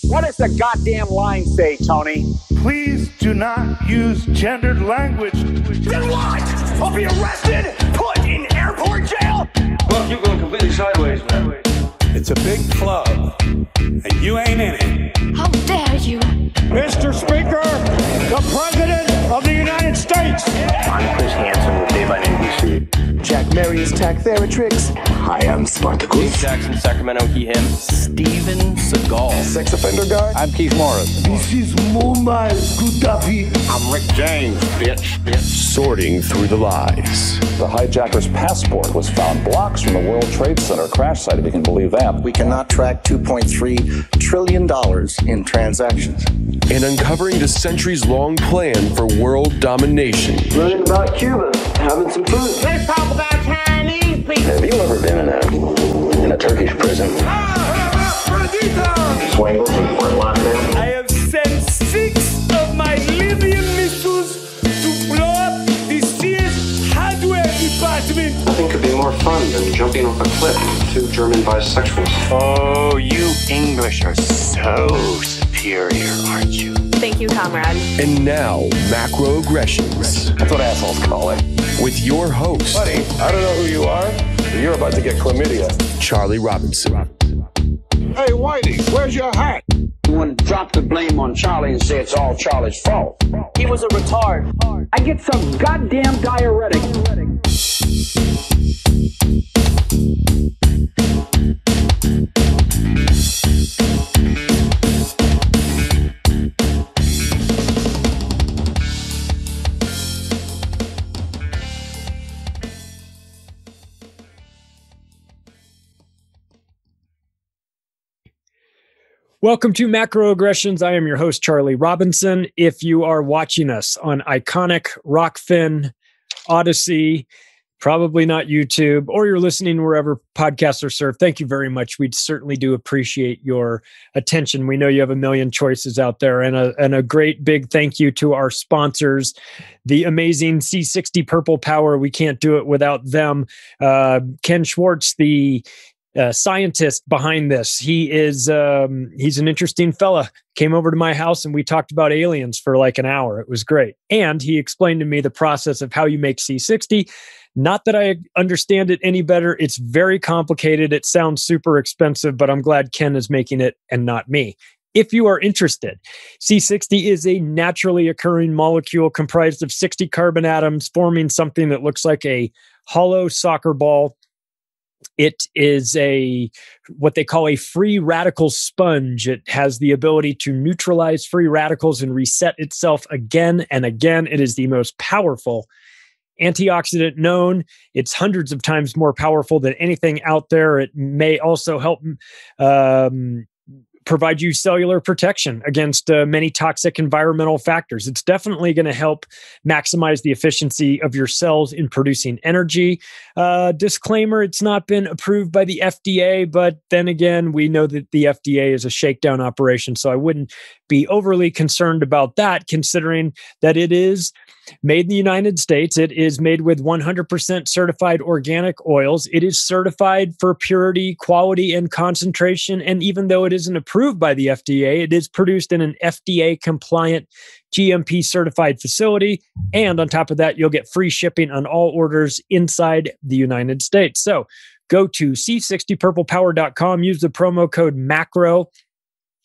What does the goddamn line say, Tony? Please do not use gendered language. Then what? I'll be arrested, put in airport jail? Well, you're going completely sideways, man. It's a big club, and you ain't in it. How dare you? Mr. Speaker, the President of the United States. I'm Chris Hansen with Dave on NBC. Jack Marius Tack Theratrix. Hi, I'm Spartacus. Jackson, Sacramento, he, him. Steven Seagal. Sex offender guard. I'm Keith Morris. This is Mumbai Gudafi. I'm Rick James, bitch. Sorting through the lies. The hijacker's passport was found blocks from the World Trade Center crash site, if you can believe that. We cannot track $2.3 trillion in transactions. And uncovering the centuries-long plan for world domination. Learning about Cuba, having some food. Let's talk about Chinese people. Have you ever been in a Turkish prison? Swangles and Fort Lauderdale? I have sent 6 of my Libyan missiles to blow up the Sears hardware department. Nothing could be more fun than jumping off a cliff with 2 German bisexuals. Oh, you English are so superior, aren't you? Thank you, comrade. And now, Macroaggressions. That's what assholes call it. With your host, Buddy, I don't know who you are, but you're about to get chlamydia. Charlie Robinson. Hey, Whitey, where's your hat? You want to drop the blame on Charlie and say it's all Charlie's fault. He was a retard. I get some goddamn diuretic. Welcome to Macroaggressions. I am your host, Charlie Robinson. If you are watching us on Iconic, Rockfin, Odyssey, probably not YouTube, or you're listening wherever podcasts are served, thank you very much. We certainly do appreciate your attention. We know you have a million choices out there, and a great big thank you to our sponsors, the amazing C60 Purple Power. We can't do it without them. Ken Schwartz, the scientist behind this. He's an interesting fella. Came over to my house and we talked about aliens for like an hour. It was great. And he explained to me the process of how you make C60. Not that I understand it any better. It's very complicated. It sounds super expensive, but I'm glad Ken is making it and not me. If you are interested, C60 is a naturally occurring molecule comprised of 60 carbon atoms forming something that looks like a hollow soccer ball. It is what they call a free radical sponge. It has the ability to neutralize free radicals and reset itself again and again. It is the most powerful antioxidant known. It's hundreds of times more powerful than anything out there. It may also help provide you cellular protection against many toxic environmental factors. It's definitely going to help maximize the efficiency of your cells in producing energy. Disclaimer, it's not been approved by the FDA, but then again, we know that the FDA is a shakedown operation, so I wouldn't be overly concerned about that, considering that it is made in the United States. It is made with 100% certified organic oils. It is certified for purity, quality, and concentration. And even though it isn't approved by the FDA, it is produced in an FDA-compliant, GMP-certified facility. And on top of that, you'll get free shipping on all orders inside the United States. So go to c60purplepower.com, use the promo code MACRO,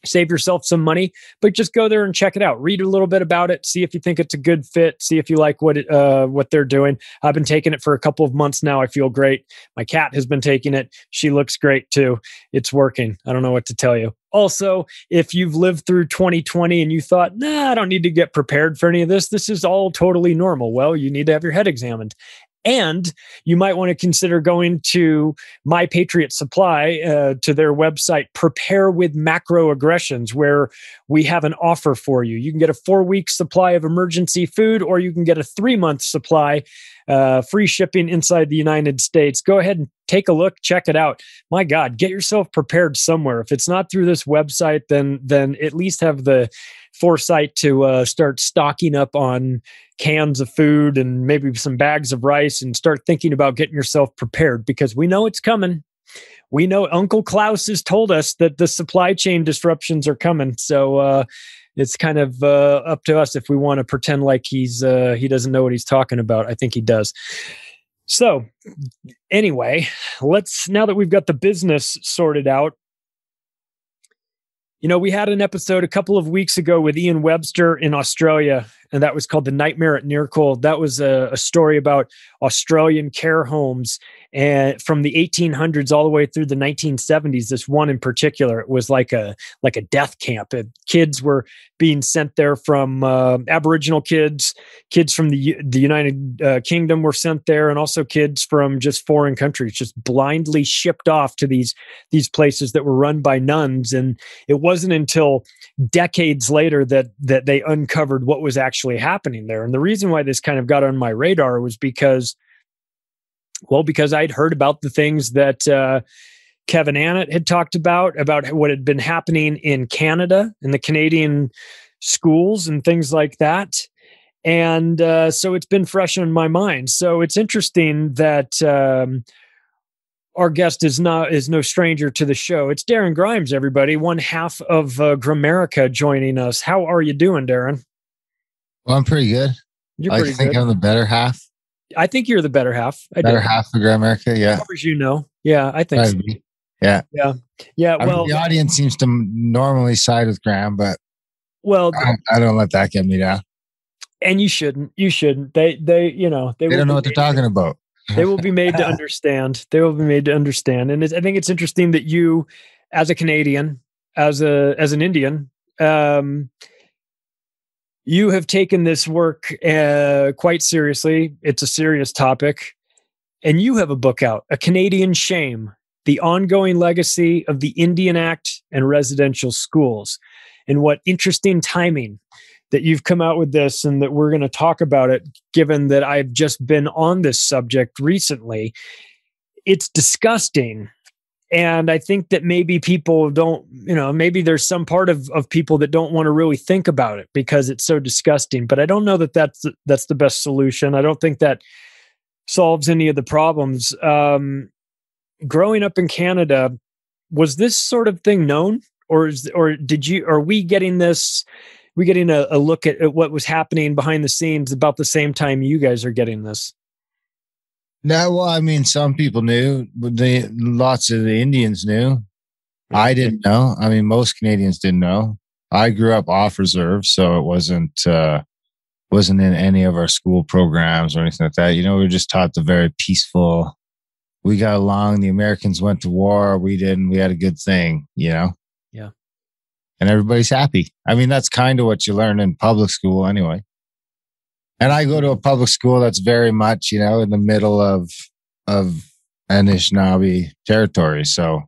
save yourself some money, but just go there and check it out. Read a little bit about it. See if you think it's a good fit. See if you like what they're doing. I've been taking it for a couple of months now. I feel great. My cat has been taking it. She looks great too. It's working. I don't know what to tell you. Also, if you've lived through 2020 and you thought, nah, I don't need to get prepared for any of this. This is all totally normal. Well, you need to have your head examined. And you might want to consider going to My Patriot Supply, to their website, Prepare with Macroaggressions, where we have an offer for you. You can get a 4-week supply of emergency food, or you can get a 3-month supply, free shipping inside the United States. Go ahead and take a look, check it out. My God, get yourself prepared somewhere. If it's not through this website, then at least have the foresight to start stocking up on cans of food and maybe some bags of rice and start thinking about getting yourself prepared, because we know it's coming. we know Uncle Klaus has told us that the supply chain disruptions are coming. So it's kind of up to us if we want to pretend like he doesn't know what he's talking about. I think he does. So anyway, now that we've got the business sorted out, we had an episode a couple of weeks ago with Ian Webster in Australia, and that was called The Nightmare at Nearcold. That was a story about Australian care homes and from the 1800s all the way through the 1970s. This one in particular, it was like a death camp. Kids were being sent there from Aboriginal kids from the United Kingdom were sent there, and also kids from just foreign countries, just blindly shipped off to these places that were run by nuns. And it wasn't until decades later that they uncovered what was actually happening there. And the reason why this kind of got on my radar was because I'd heard about the things that Kevin Annett had talked about what had been happening in Canada, in the Canadian schools and things like that. And so it's been fresh in my mind. So it's interesting that our guest is no stranger to the show. It's Darren Grimes, everybody, one half of Grimerica, joining us. How are you doing, Darren? Well, I'm pretty good. I think I'm the better half. I think you're the better half. Better half of Grimerica, yeah. As far as you know. Yeah, I think so. Yeah. Yeah. Well, the audience seems to normally side with Graham, but I don't let that get me down. And you shouldn't. They don't know what they're talking about. They will be made to understand. And I think it's interesting that you, as a Canadian, as an Indian, you have taken this work quite seriously. It's a serious topic. And you have a book out, A Canadian Shame, The Ongoing Legacy of the Indian Act and Residential Schools. And what interesting timing that you've come out with this and that we're going to talk about it, given that I've just been on this subject recently. It's disgusting. And I think that maybe people don't, maybe there's some part of people that don't want to really think about it because it's so disgusting. But I don't know that that's the best solution. I don't think that solves any of the problems. Growing up in Canada, was this sort of thing known, or are we getting this? We getting a look at what was happening behind the scenes about the same time you guys are getting this? No, well, I mean, some people knew, but lots of the Indians knew. I didn't know. I mean, most Canadians didn't know. I grew up off reserve, so it wasn't in any of our school programs or anything like that. We were just taught the very peaceful. We got along. The Americans went to war. We didn't. We had a good thing. Yeah. And everybody's happy. I mean, that's kind of what you learn in public school anyway. And I go to a public school that's very much, in the middle of Anishinaabe territory. So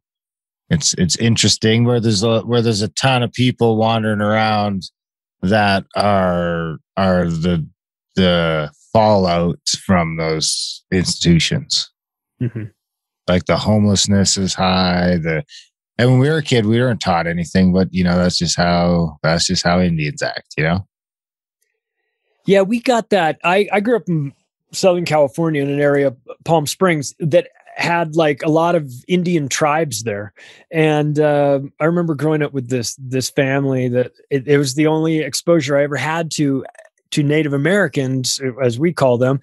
it's interesting where there's a ton of people wandering around that are the fallout from those institutions. Mm-hmm. Like the homelessness is high. And when we were a kid, we weren't taught anything, but that's just how Indians act, Yeah, we got that. I grew up in Southern California in an area, Palm Springs, that had like a lot of Indian tribes there. And I remember growing up with this family that it was the only exposure I ever had to Native Americans, as we call them.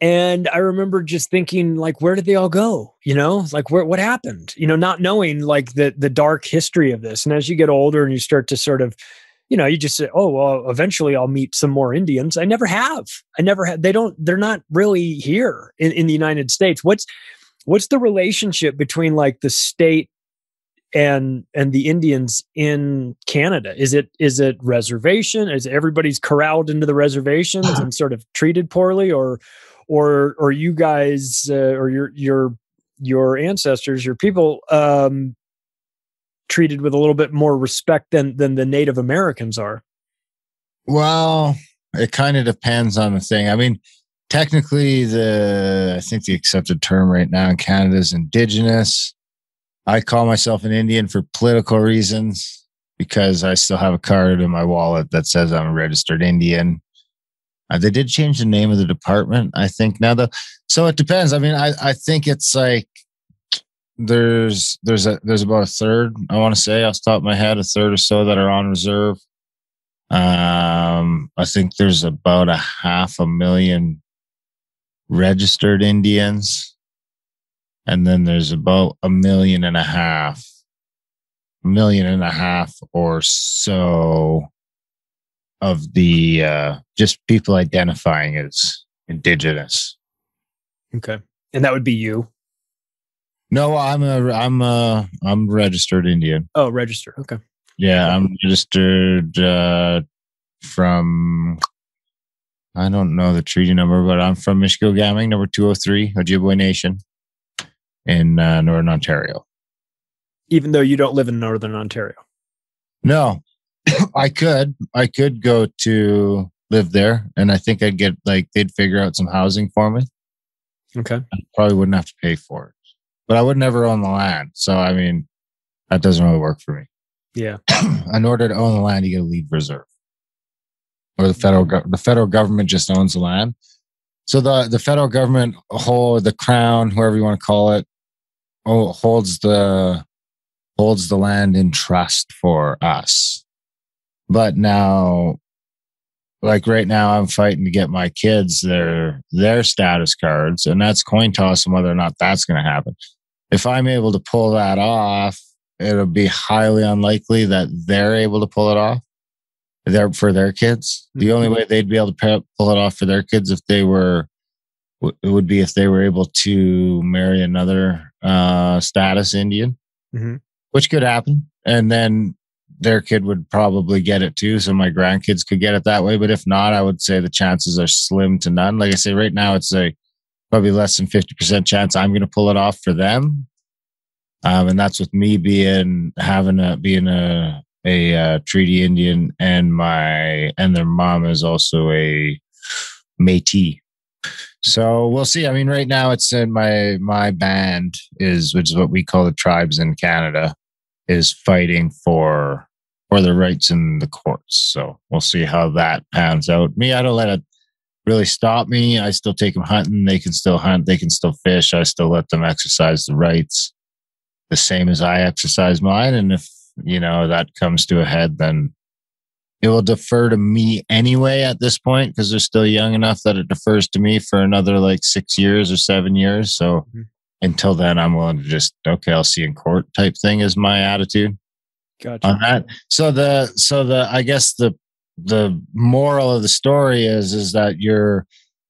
And I remember just thinking, like, where did they all go? Like what happened? Not knowing like the dark history of this. And as you get older and you start to sort of, you just say, oh, well, eventually I'll meet some more Indians. I never have. They're not really here in the United States. What's the relationship between like the state and the Indians in Canada? Is it reservation? Is everybody's corralled into the reservations and sort of treated poorly, or you guys or your ancestors, your people, treated with a little bit more respect than the Native Americans are? Well, it kind of depends on the thing. I mean, technically, I think the accepted term right now in Canada is indigenous. I call myself an Indian for political reasons because I still have a card in my wallet that says I'm a registered Indian. They did change the name of the department, I think, now, though. So it depends. I mean, I think it's like there's about a third, I want to say, off the top of my head, a third or so that are on reserve. I think there's about 500,000 registered Indians, and then there's about 1.5 million or so of the just people identifying as indigenous. Okay, and that would be you. No, I'm registered Indian. Oh, registered. Okay. Yeah, I'm registered from, I don't know the treaty number, but I'm from Mishkilgaming, number 203, Ojibwe Nation in Northern Ontario. Even though you don't live in Northern Ontario? No, I could go to live there, and I think I'd get, like, they'd figure out some housing for me. Okay. I probably wouldn't have to pay for it, but I would never own the land. So, I mean, that doesn't really work for me. Yeah. In order to own the land, you got to leave reserve, or the federal government just owns the land. So the federal government, the crown, whoever you want to call it, holds the land in trust for us. But now, like right now, I'm fighting to get my kids their status cards, and that's coin toss on whether or not that's going to happen. If I'm able to pull that off, it'll be highly unlikely that they're able to pull it off for their kids. The only way they'd be able to pull it off for their kids would be if they were able to marry another status Indian, which could happen. And then their kid would probably get it too. So my grandkids could get it that way. But if not, I would say the chances are slim to none. Like I say, right now, it's probably less than 50% chance I'm going to pull it off for them. And that's with me being a treaty Indian, and their mom is also a Métis. So we'll see. I mean, right now it's in my band which is what we call the tribes in Canada, is fighting for their rights in the courts. So we'll see how that pans out. Me, I don't let it really stop me. I still take them hunting. They can still hunt. They can still fish. I still let them exercise the rights the same as I exercise mine. And if, that comes to a head, then it will defer to me anyway at this point, because they're still young enough that it defers to me for another 6 years or 7 years. So until then, I'm willing to just, okay, I'll see you in court type thing is my attitude. Gotcha. On that. So I guess the moral of the story is that your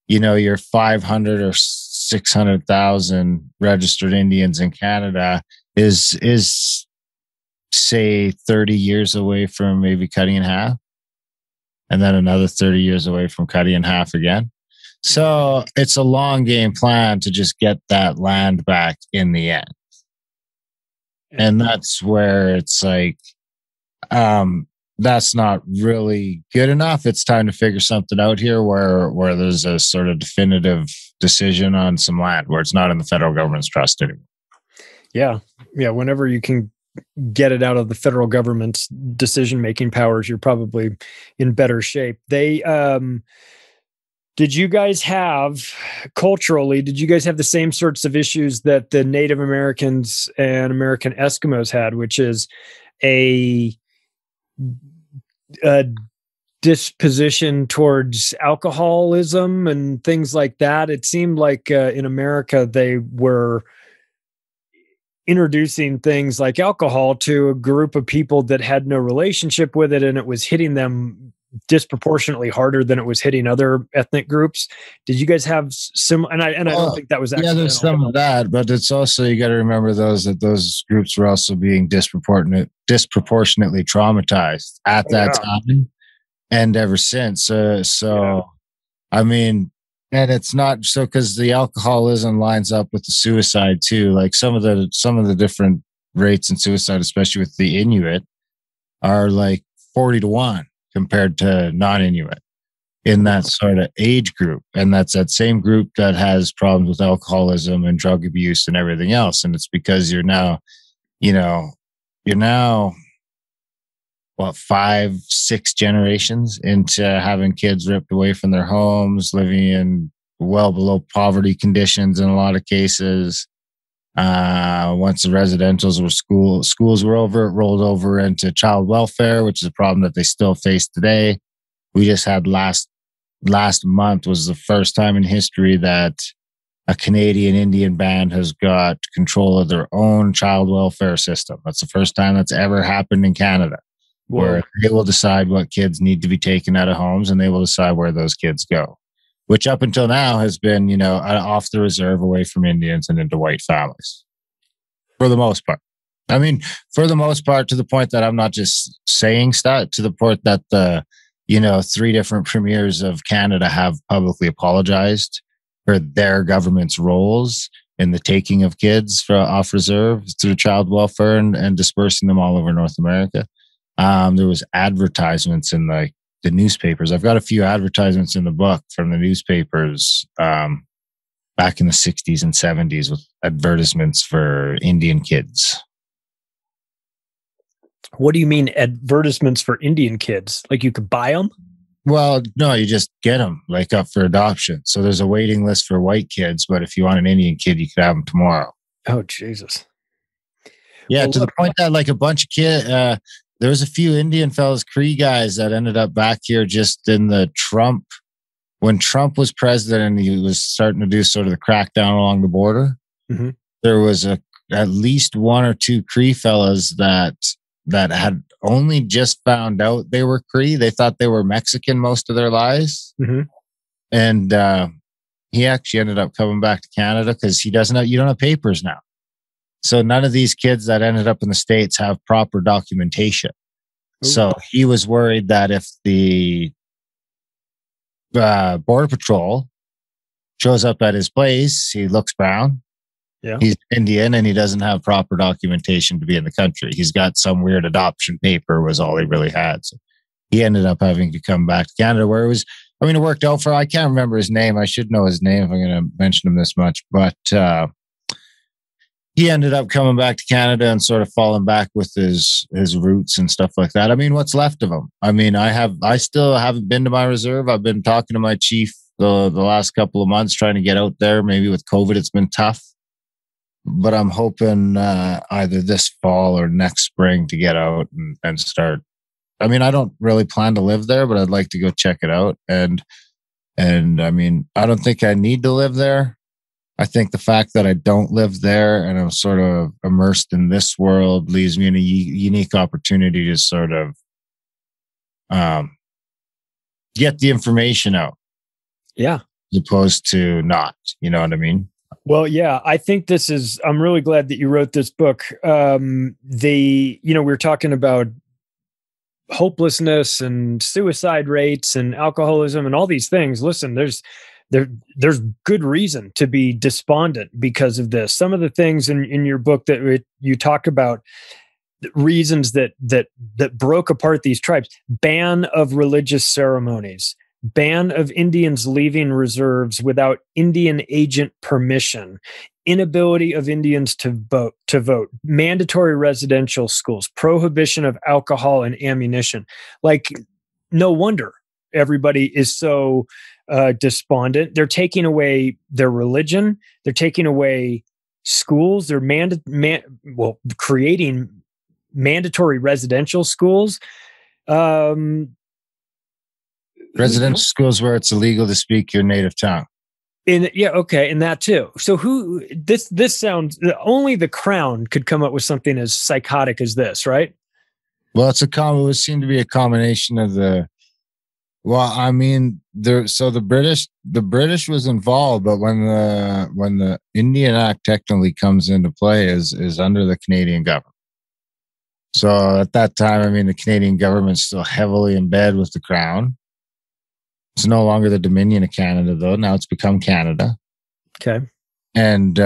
500 or 600,000 registered Indians in Canada is say 30 years away from maybe cutting in half, and then another 30 years away from cutting in half again. So it's a long game plan to just get that land back in the end. And that's where it's that's not really good enough. It's time to figure something out here where there's a sort of definitive decision on some land where it's not in the federal government's trust anymore. Yeah. Yeah. Whenever you can get it out of the federal government's decision-making powers, you're probably in better shape. Did you guys have the same sorts of issues that the Native Americans and American Eskimos had, which is a disposition towards alcoholism and things like that? It seemed like in America, they were introducing things like alcohol to a group of people that had no relationship with it, and it was hitting them disproportionately harder than it was hitting other ethnic groups. Did you guys have and I don't think that was accidental. Yeah, there's some of that, but it's also, you got to remember those groups were also being disproportionately traumatized at that time and ever since. I mean, and it's not so, because the alcoholism lines up with the suicide too. Like some of the different rates in suicide, especially with the Inuit, are 40-1 compared to non-Inuit in that sort of age group. And that's that same group that has problems with alcoholism and drug abuse and everything else. And it's because you're now 5-6 generations into having kids ripped away from their homes, living in well below poverty conditions in a lot of cases. Once the residentials were schools were over, it rolled over into child welfare, which is a problem that they still face today. We just had last month was the first time in history that a Canadian Indian band has got control of their own child welfare system. That's the first time that's ever happened in Canada. Whoa. Where they will decide what kids need to be taken out of homes, and they will decide where those kids go, which up until now has been, off the reserve, away from Indians and into white families for the most part. I mean, for the most part, to the point that I'm not just saying stuff, to the point that the, 3 different premiers of Canada have publicly apologized for their government's roles in the taking of kids off reserve through child welfare and dispersing them all over North America. There was advertisements in the newspapers. I've got a few advertisements in the book from the newspapers back in the 60s and 70s with advertisements for Indian kids. What do you mean advertisements for Indian kids? Like you could buy them? Well, no, you just get them up for adoption. So there's a waiting list for white kids, but if you want an Indian kid, you could have them tomorrow. Oh, Jesus. Yeah, well, to the point that a bunch of kids, there was a few Indian fellas, Cree guys that ended up back here just in the when Trump was president and he was starting to do sort of the crackdown along the border. Mm-hmm. There was at least 1 or 2 Cree fellas that had only just found out they were Cree. They thought they were Mexican most of their lives. Mm-hmm. And he actually ended up coming back to Canada because you don't have papers now. So none of these kids that ended up in the States have proper documentation. Ooh. So he was worried that if the Border Patrol shows up at his place, he looks brown. Yeah. He's Indian and he doesn't have proper documentation to be in the country. He's got some weird adoption paper was all he really had. So he ended up having to come back to Canada where it worked out for, I can't remember his name. I should know his name if I'm going to mention him this much, but, he ended up coming back to Canada and sort of falling back with his roots and stuff like that. I mean, what's left of him? I mean, I still haven't been to my reserve. I've been talking to my chief the last couple of months, trying to get out there. Maybe with COVID, it's been tough, but I'm hoping either this fall or next spring to get out and start. I mean, I don't really plan to live there, but I'd like to go check it out. And I mean, I don't think I need to live there. I think the fact that I don't live there and I'm sort of immersed in this world leaves me in a unique opportunity to sort of get the information out. Yeah. As opposed to not, you know what I mean? Well, yeah, I think I'm really glad that you wrote this book. We were talking about hopelessness and suicide rates and alcoholism and all these things. Listen, there's good reason to be despondent because of this. Some of the things in your book that you talk about, reasons that broke apart these tribes: ban of religious ceremonies, ban of Indians leaving reserves without Indian agent permission, inability of Indians to vote, mandatory residential schools, prohibition of alcohol and ammunition. Like, no wonder everybody is so despondent. They're taking away their religion. They're taking away schools. They're creating mandatory residential schools. Residential schools where it's illegal to speak your native tongue. And that too. So this sounds, only the Crown could come up with something as psychotic as this, right? Well, it would seem to be a combination of the. Well, I mean, the British was involved, but when the Indian Act technically comes into play is under the Canadian government. So at that time, I mean, the Canadian government's still heavily in bed with the Crown. It's no longer the Dominion of Canada, though. Now it's become Canada. Okay. And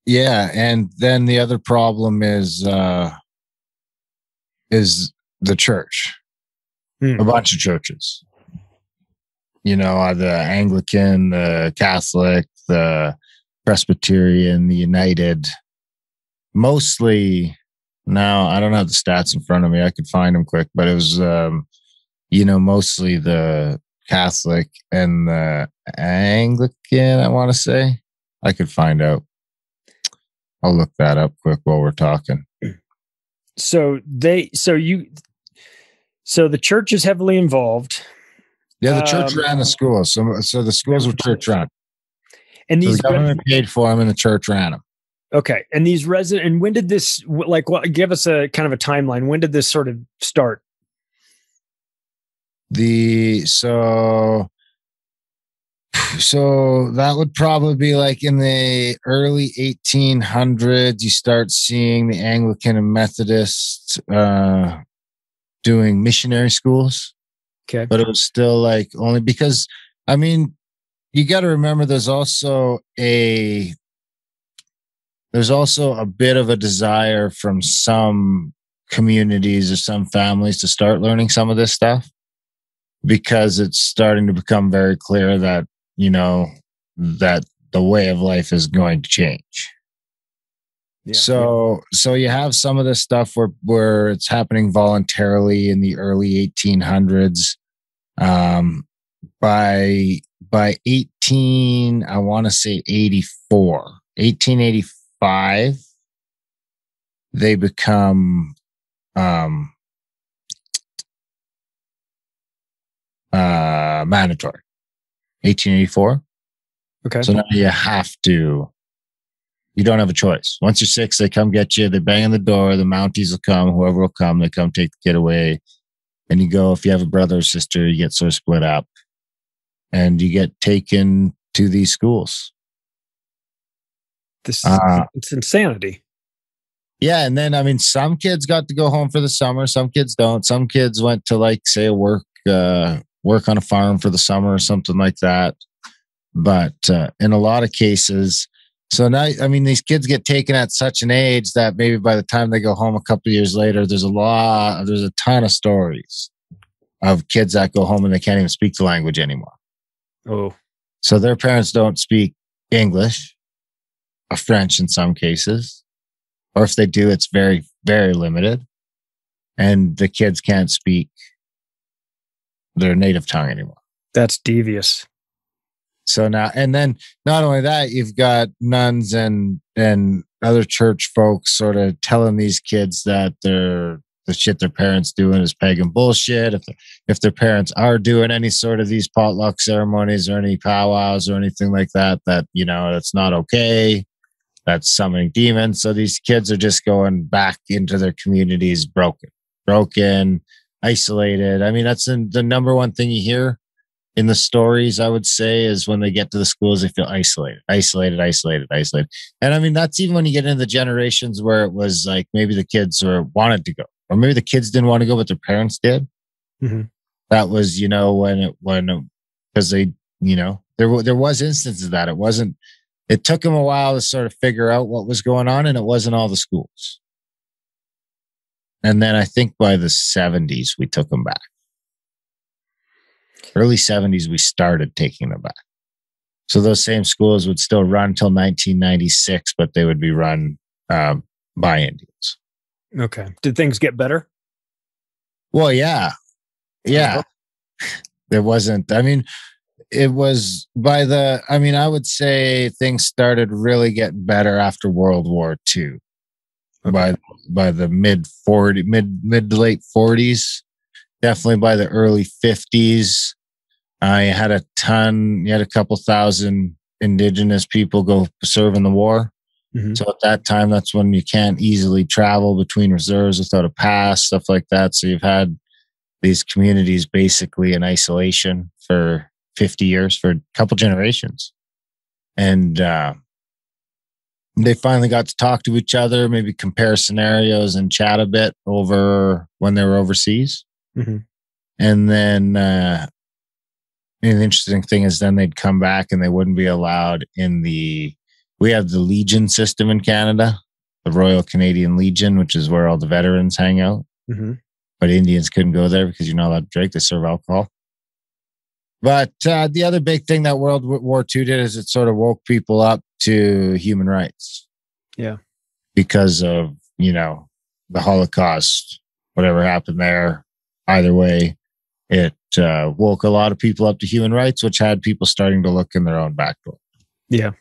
and then the other problem is the church. A bunch of churches. The Anglican, the Catholic, the Presbyterian, the United. Mostly, now I don't have the stats in front of me. I could find them quick, but it was, mostly the Catholic and the Anglican, I want to say. I could find out. I'll look that up quick while we're talking. So the church is heavily involved. Yeah, the church ran the schools. So the schools were church run. And these the government paid for them and the church ran them. Okay. And these and when did this, give us a kind of a timeline. When did this sort of start? So that would probably be like in the early 1800s. You start seeing the Anglican and Methodists doing missionary schools. Okay. But it was still like only because, I mean, you got to remember there's also a bit of a desire from some communities or some families to start learning some of this stuff, because it's starting to become very clear that, that the way of life is going to change. Yeah. So you have some of this stuff where it's happening voluntarily in the early 1800s. By 1885, they become mandatory. 1884. Okay. So now you don't have a choice. Once you're 6, they come get you. They bang on the door. The Mounties will come. Whoever will come, they come take the kid away. And you go, if you have a brother or sister, you get sort of split up. And you get taken to these schools. It's insanity. Yeah. And then, I mean, some kids got to go home for the summer. Some kids don't. Some kids went to, like, say, work on a farm for the summer or something like that. But in a lot of cases, so now, I mean, these kids get taken at such an age that maybe by the time they go home a couple of years later, there's a ton of stories of kids that go home and they can't even speak the language anymore. Oh. So their parents don't speak English or French in some cases. Or if they do, it's very, very limited. And the kids can't speak their native tongue anymore. That's devious. So now, and then not only that, you've got nuns and other church folks sort of telling these kids that the shit their parents doing is pagan bullshit. If their parents are doing any sort of these potluck ceremonies or any powwows or anything like that, that's not okay. That's summoning demons. So these kids are just going back into their communities broken, isolated. I mean, that's the number one thing you hear in the stories, I would say, is when they get to the schools, they feel isolated. And I mean, that's even when you get into the generations where it was like maybe the kids wanted to go, or maybe the kids didn't want to go, but their parents did. Mm-hmm. That was, because they, there was instances of that. It took them a while to sort of figure out what was going on, and it wasn't all the schools. And then I think by the 70s, we took them back. Early 70s, we started taking them back. So those same schools would still run till 1996, but they would be run by Indians. Okay. Did things get better? Well, yeah. Yeah. There wasn't, I mean, it was I would say things started really getting better after World War II. Okay. By the mid to late 40s, definitely by the early 50s. You had a couple thousand indigenous people go serve in the war. Mm-hmm. So at that time, that's when you can't easily travel between reserves without a pass, stuff like that. So you've had these communities basically in isolation for 50 years, for a couple generations. And they finally got to talk to each other, maybe compare scenarios and chat a bit over when they were overseas. Mm-hmm. And then the interesting thing is then they'd come back and they wouldn't be allowed we have the Legion system in Canada, the Royal Canadian Legion, which is where all the veterans hang out. Mm-hmm. But Indians couldn't go there because you're not allowed to drink. They serve alcohol. But the other big thing that World War II did is it sort of woke people up to human rights. Yeah. Because of, the Holocaust, whatever happened there. Either way, it woke a lot of people up to human rights, which had people starting to look in their own back door. Yeah.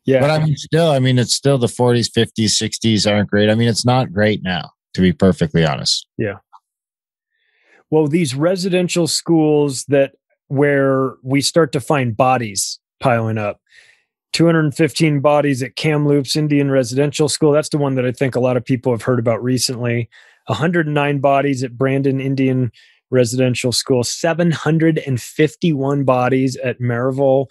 Yeah. But it's still the 40s, 50s, 60s aren't great. I mean, it's not great now, to be perfectly honest. Yeah. Well, these residential schools where we start to find bodies piling up. 215 bodies at Kamloops Indian Residential School. That's the one that I think a lot of people have heard about recently. 109 bodies at Brandon Indian Residential School. 751 bodies at Maryville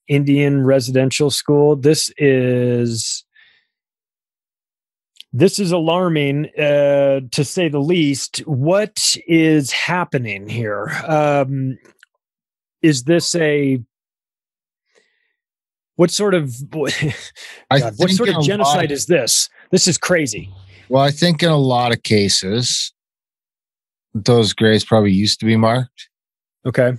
Indian Residential School. This is alarming, to say the least. What is happening here? Is this what sort of genocide is this? This is crazy. Well, I think in a lot of cases, those graves probably used to be marked. Okay.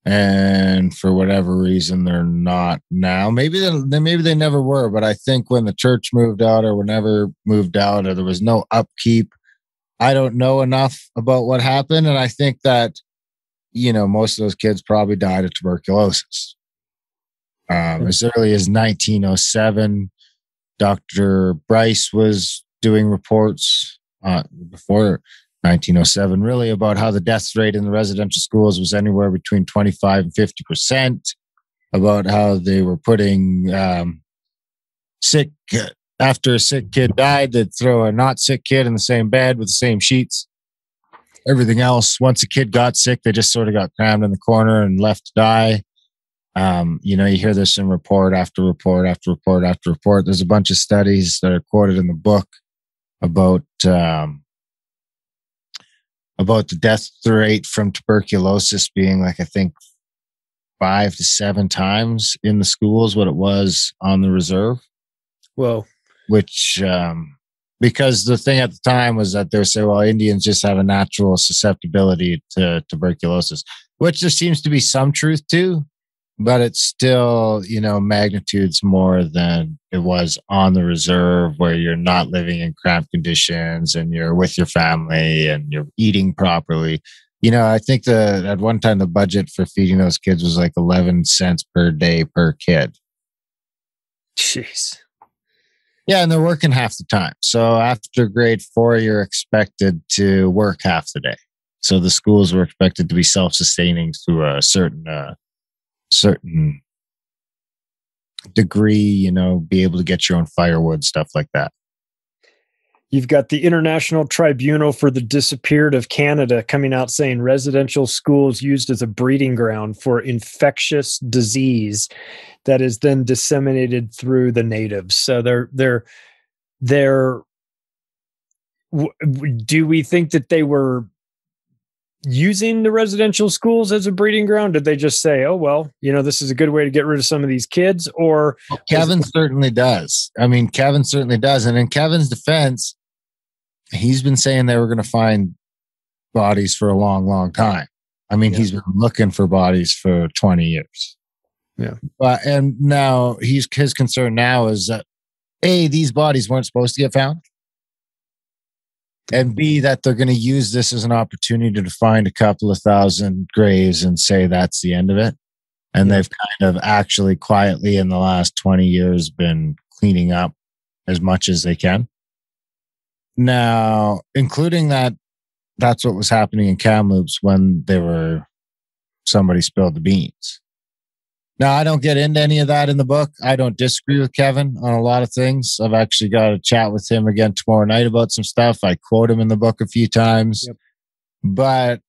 And for whatever reason, they're not now. Maybe they never were, but I think when the church moved out or whenever moved out or there was no upkeep, I don't know enough about what happened. And I think that, most of those kids probably died of tuberculosis. As early as 1907, Dr. Bryce was doing reports before 1907, really, about how the death rate in the residential schools was anywhere between 25 and 50%, about how they were putting after a sick kid died, they'd throw a not sick kid in the same bed with the same sheets. Everything else, once a kid got sick, they just sort of got crammed in the corner and left to die. You hear this in report after report after report after report. There's a bunch of studies that are quoted in the book about the death rate from tuberculosis being I think 5 to 7 times in the schools what it was on the reserve. Whoa. Which, because the thing at the time was that they would say, well, Indians just have a natural susceptibility to tuberculosis, which there seems to be some truth to. But it's still, magnitudes more than it was on the reserve where you're not living in cramped conditions and you're with your family and you're eating properly. I think at one time the budget for feeding those kids was 11 cents per day per kid. Jeez. Yeah, and they're working half the time. So after grade 4, you're expected to work half the day. So the schools were expected to be self-sustaining to a certain degree, be able to get your own firewood, stuff like that. You've got the International Tribunal for the Disappeared of Canada coming out saying residential schools used as a breeding ground for infectious disease that is then disseminated through the natives. So do we think that they were using the residential schools as a breeding ground? Did they just say, oh, well, this is a good way to get rid of some of these kids? Or Kevin certainly does. Kevin certainly does. And in Kevin's defense, he's been saying they were going to find bodies for a long, long time. He's been looking for bodies for 20 years. Yeah. And now his concern now is that A, these bodies weren't supposed to get found. And B, that they're going to use this as an opportunity to find a couple of thousand graves and say that's the end of it. And they've kind of actually quietly in the last 20 years been cleaning up as much as they can. Now, including that's what was happening in Kamloops when somebody spilled the beans. Now, I don't get into any of that in the book. I don't disagree with Kevin on a lot of things. I've actually got to chat with him again tomorrow night about some stuff. I quote him in the book a few times. Yep. But,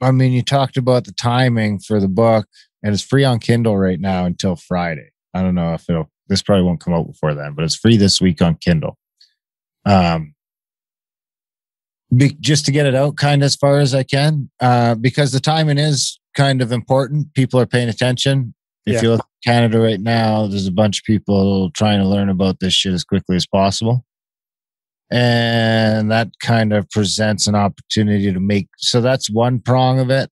you talked about the timing for the book, and it's free on Kindle right now until Friday. I don't know if this probably won't come out before then, but it's free this week on Kindle. Just to get it out kind of as far as I can, because the timing is kind of important. People are paying attention. If you look at Canada right now, there's a bunch of people trying to learn about this shit as quickly as possible. And that kind of presents an opportunity to so that's one prong of it.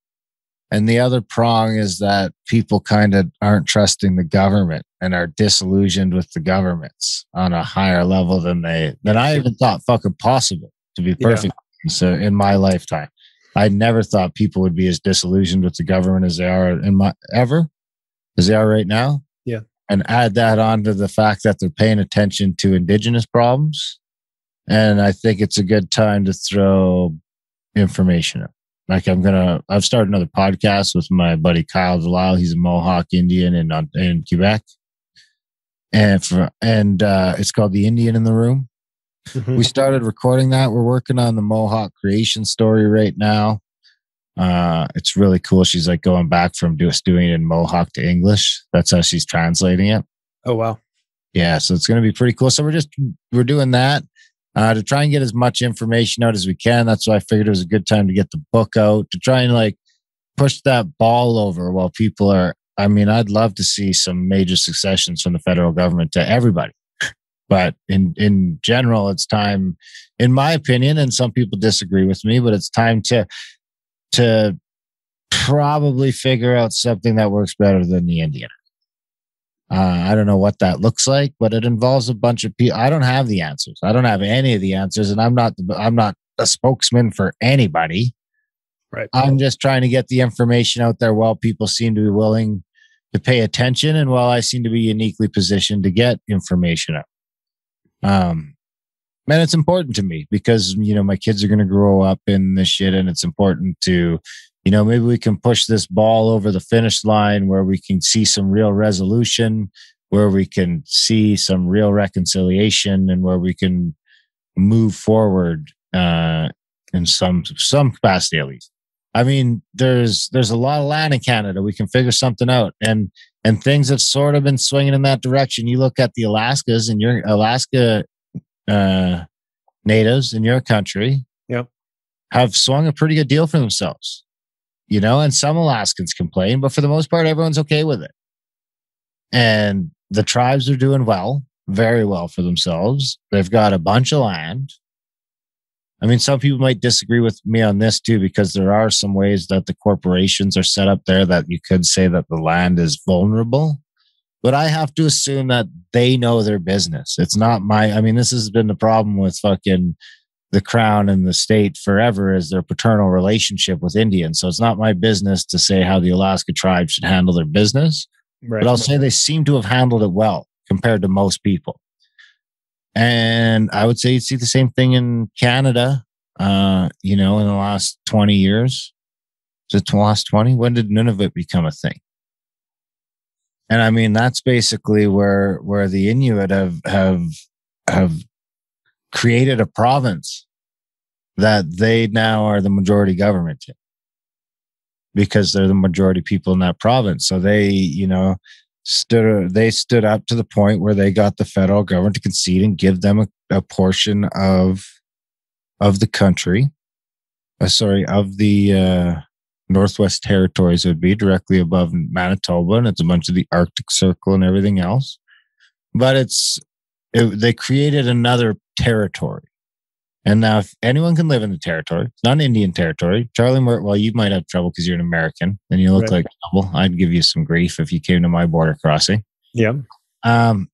And the other prong is that people kind of aren't trusting the government and are disillusioned with the governments on a higher level than I even thought fucking possible, to be perfectly So in my lifetime, I never thought people would be as disillusioned with the government as they are as they are right now. Yeah. And add that on to the fact that they're paying attention to indigenous problems. And I think it's a good time to throw information up. Like I've started another podcast with my buddy Kyle Delisle. He's a Mohawk Indian in Quebec. And it's called The Indian in the Room. Mm-hmm. We started recording that. We're working on the Mohawk creation story right now. It's really cool. She's like going back from doing it in Mohawk to English. That's how she's translating it. Oh, wow. Yeah. So it's going to be pretty cool. So we're doing that to try and get as much information out as we can. That's why I figured it was a good time to get the book out, to try and like push that ball over while people are, I mean, I'd love to see some major successions from the federal government to everybody. But in general, it's time, in my opinion, and some people disagree with me, but it's time to probably figure out something that works better than the Indian. I don't know what that looks like, but it involves a bunch of people. I don't have the answers. I don't have any of the answers, and I'm not a spokesman for anybody. Right. I'm just trying to get the information out there while people seem to be willing to pay attention, and while I seem to be uniquely positioned to get information out. And it's important to me because, you know, my kids are going to grow up in this shit, and it's important to, you know, maybe we can push this ball over the finish line where we can see some real resolution, where we can see some real reconciliation, and where we can move forward in some capacity at least. I mean, there's a lot of land in Canada. We can figure something out, and things have sort of been swinging in that direction. You look at the Alaskas and your Alaska natives in your country, yep, have swung a pretty good deal for themselves, you know. And some Alaskans complain, but for the most part, everyone's okay with it. And the tribes are doing well, very well for themselves. They've got a bunch of land. I mean, some people might disagree with me on this too, because there are some ways that the corporations are set up there that you could say that the land is vulnerable. But I have to assume that they know their business. It's not I mean, this has been the problem with fucking the Crown and the state forever, is their paternal relationship with Indians. So it's not my business to say how the Alaska tribe should handle their business. Right. But I'll say they seem to have handled it well compared to most people. And I would say you'd see the same thing in Canada, you know, in the last 20 years. Is it the last 20? When did Nunavut become a thing? And I mean, that's basically where the Inuit have created a province that they now are the majority government in, because they're the majority people in that province. So they, you know, stood up to the point where they got the federal government to concede and give them a portion of the country, of the Northwest Territories. Would be directly above Manitoba, and it's a bunch of the Arctic Circle and everything else. But they created another territory. And now if anyone can live in the territory, it's not an Indian territory. Charlie Murray, well, you might have trouble because you're an American and you look like trouble. I'd give you some grief if you came to my border crossing. Yeah. But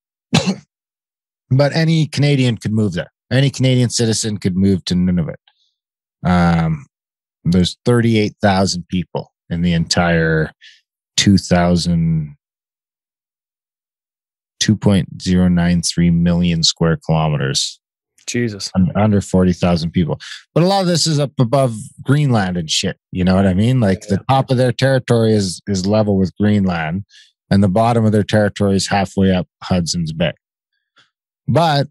any Canadian could move there. Any Canadian citizen could move to Nunavut. There's 38,000 people in the entire 2.093 million square kilometers. Jesus. Under 40,000 people. But a lot of this is up above Greenland and shit. You know what I mean? Like the top of their territory is level with Greenland, and the bottom of their territory is halfway up Hudson's Bay. But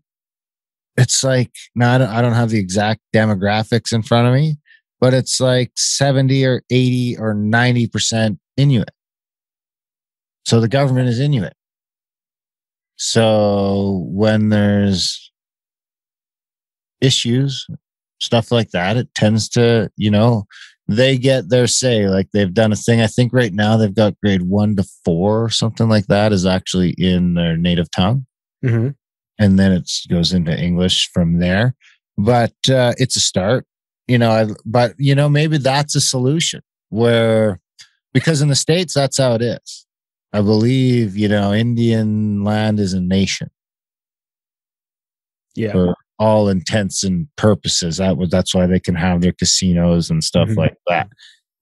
it's like, now I don't have the exact demographics in front of me, but it's like 70 or 80 or 90% Inuit. So the government is Inuit. So when there's issues, stuff like that, it tends to, you know, they get their say. Like they've done a thing. I think right now they've got grade 1 to 4 or something like that is actually in their native tongue. Mm-hmm. And then it goes into English from there. But it's a start, you know. But, you know, maybe that's a solution where, because in the States, that's how it is. I believe, you know, Indian land is a nation. Yeah. all intents and purposes. That's why they can have their casinos and stuff like that.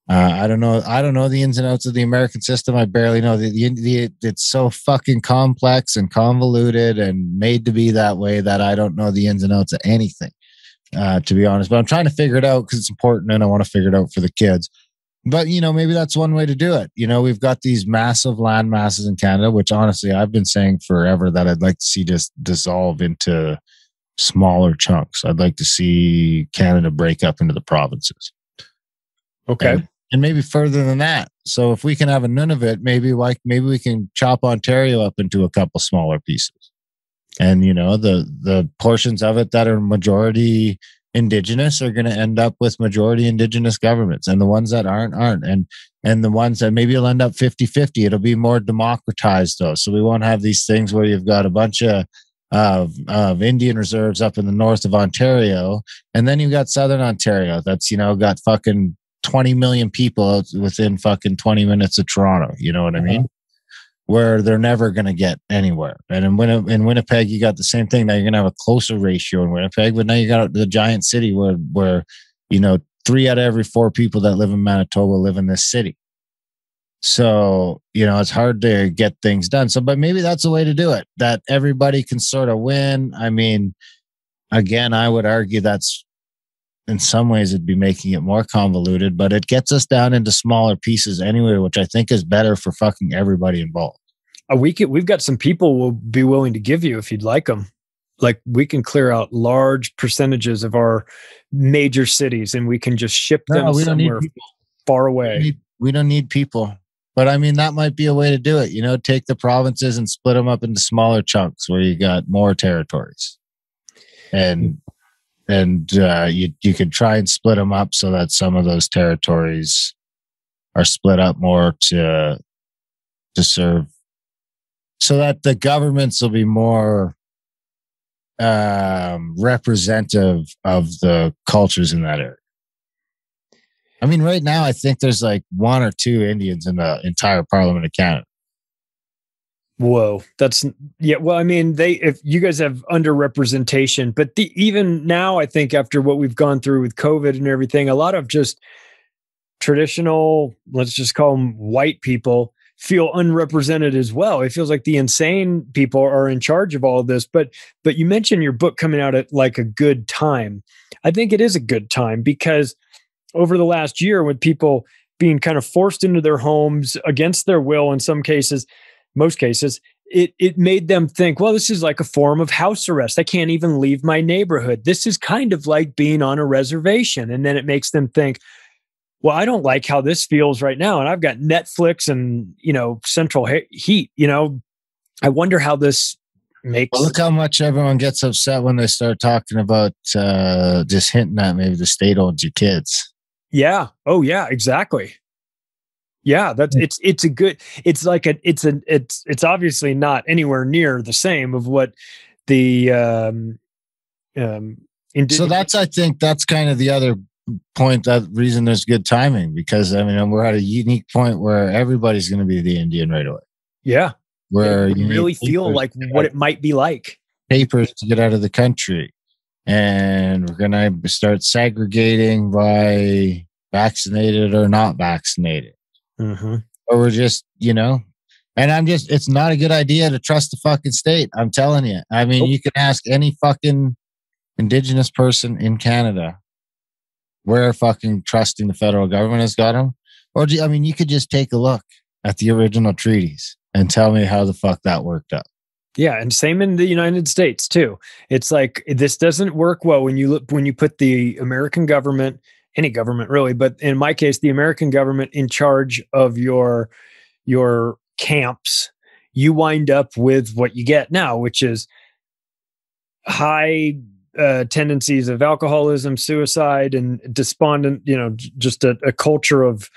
I don't know the ins and outs of the American system. I barely know. It's so fucking complex and convoluted and made to be that way that I don't know the ins and outs of anything, to be honest. But I'm trying to figure it out because it's important and I want to figure it out for the kids. But, maybe that's one way to do it. We've got these massive land masses in Canada, which honestly, I've been saying forever that I'd like to see just dissolve into smaller chunks. I'd like to see Canada break up into the provinces. Okay. And maybe further than that. So if we can have a Nunavut, maybe we can chop Ontario up into a couple smaller pieces. And, the portions of it that are majority indigenous are going to end up with majority indigenous governments, and the ones that aren't. And the ones that maybe will end up 50-50, it'll be more democratized though. So we won't have these things where you've got a bunch of Indian reserves up in the north of Ontario, and then you've got Southern Ontario that's, got fucking 20 million people within fucking 20 minutes of Toronto. You know what I mean? Where they're never going to get anywhere. And in Winnipeg, you got the same thing. Now you're going to have a closer ratio in Winnipeg, but now you got the giant city where 3 out of every 4 people that live in Manitoba live in this city. So, it's hard to get things done. So, but maybe that's a way to do it, that everybody can sort of win. I mean, again, I would argue that's, in some ways it'd be making it more convoluted, but it gets us down into smaller pieces anyway, which I think is better for fucking everybody involved. We've got some people we'll be willing to give you if you'd like them. Like, we can clear out large percentages of our major cities and we can just ship them somewhere far away. We don't need people. But I mean, that might be a way to do it. Take the provinces and split them up into smaller chunks where you got more territories. And you could try and split them up so that some of those territories are split up more to serve, so that the governments will be more representative of the cultures in that area. I mean, right now, I think there's like 1 or 2 Indians in the entire Parliament of Canada. Whoa, well, I mean, if you guys have underrepresentation, but even now, I think after what we've gone through with COVID and everything, a lot of just traditional, let's just call them white people, feel unrepresented as well. It feels like the insane people are in charge of all of this. But you mentioned your book coming out at like a good time. I think it is a good time because over the last year, with people being kind of forced into their homes against their will in some cases, most cases, it made them think, well, this is like a form of house arrest. I can't even leave my neighborhood. This is kind of like being on a reservation. And then it makes them think, well, I don't like how this feels right now. And I've got Netflix and, central heat, I wonder how this makes. Well, look how much everyone gets upset when they start talking about just hinting at maybe the state owns your kids. Yeah. Oh yeah, exactly. Yeah, it's obviously not anywhere near the same of what the So I think that's kind of the other point, that reason there's good timing, because I mean, we're at a unique point where everybody's going to be the Indian right away. Yeah. Where you really feel like what it might be like. Papers to get out of the country. And we're going to start segregating by vaccinated or not vaccinated. Mm-hmm. Or we're just, and it's not a good idea to trust the fucking state. I'm telling you. I mean, You can ask any fucking indigenous person in Canada where fucking trusting the federal government has got them. Or, you could just take a look at the original treaties and tell me how the fuck that worked out. Yeah, and same in the United States too. It's like, this doesn't work well when you put the American government, any government really, but in my case, the American government in charge of your camps. You wind up with what you get now, which is high tendencies of alcoholism, suicide, and despondent. Just a culture of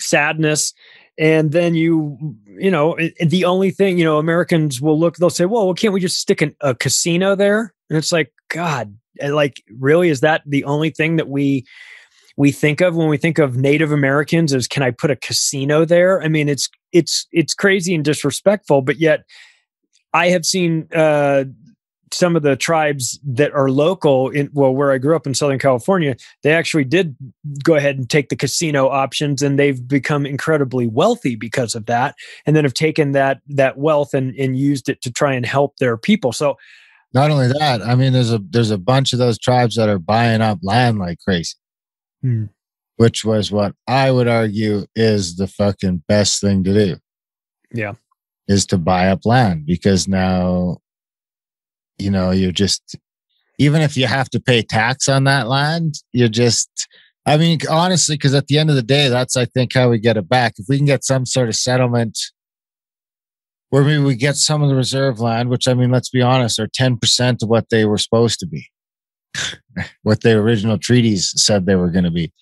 sadness. And then the only thing, Americans will look, they'll say, well, can't we just stick a casino there? And it's like, God, like, really, is that the only thing that we think of when we think of Native Americans is, can I put a casino there? I mean, it's crazy and disrespectful, but yet I have seen some of the tribes that are local where I grew up in Southern California, they actually did go ahead and take the casino options, and they've become incredibly wealthy because of that. And then have taken that wealth and used it to try and help their people. So not only that, I mean, there's a bunch of those tribes that are buying up land like crazy, which was what I would argue is the fucking best thing to do. Yeah. Is to buy up land, because now, you know, you're just, even if you have to pay tax on that land, you're just, I mean, honestly, because at the end of the day, that's, I think, how we get it back. If we can get some sort of settlement where maybe we get some of the reserve land, which, I mean, let's be honest, are 10% of what they were supposed to be, what the original treaties said they were going to be.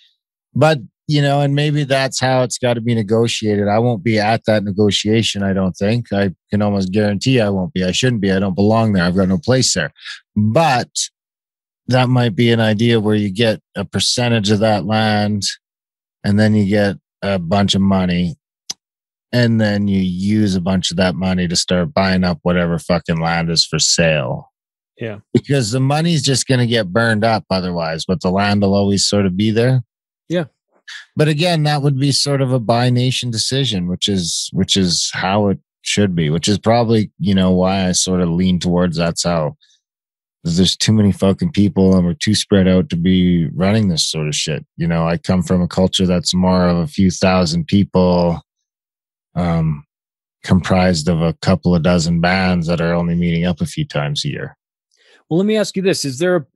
But, you know, and maybe that's how it's got to be negotiated. I won't be at that negotiation, I don't think. I can almost guarantee I won't be. I shouldn't be. I don't belong there. I've got no place there. But that might be an idea where you get a percentage of that land, and then you get a bunch of money, and then you use a bunch of that money to start buying up whatever fucking land is for sale. Yeah. Because the money's just going to get burned up otherwise, but the land will always sort of be there. Yeah. But again, that would be sort of a bi-nation decision, which is how it should be, which is probably, you know, why I sort of lean towards that's how. There's too many fucking people and we're too spread out to be running this sort of shit. You know, I come from a culture that's more of a few thousand people, comprised of a couple of dozen bands that are only meeting up a few times a year. Well, let me ask you this. Is there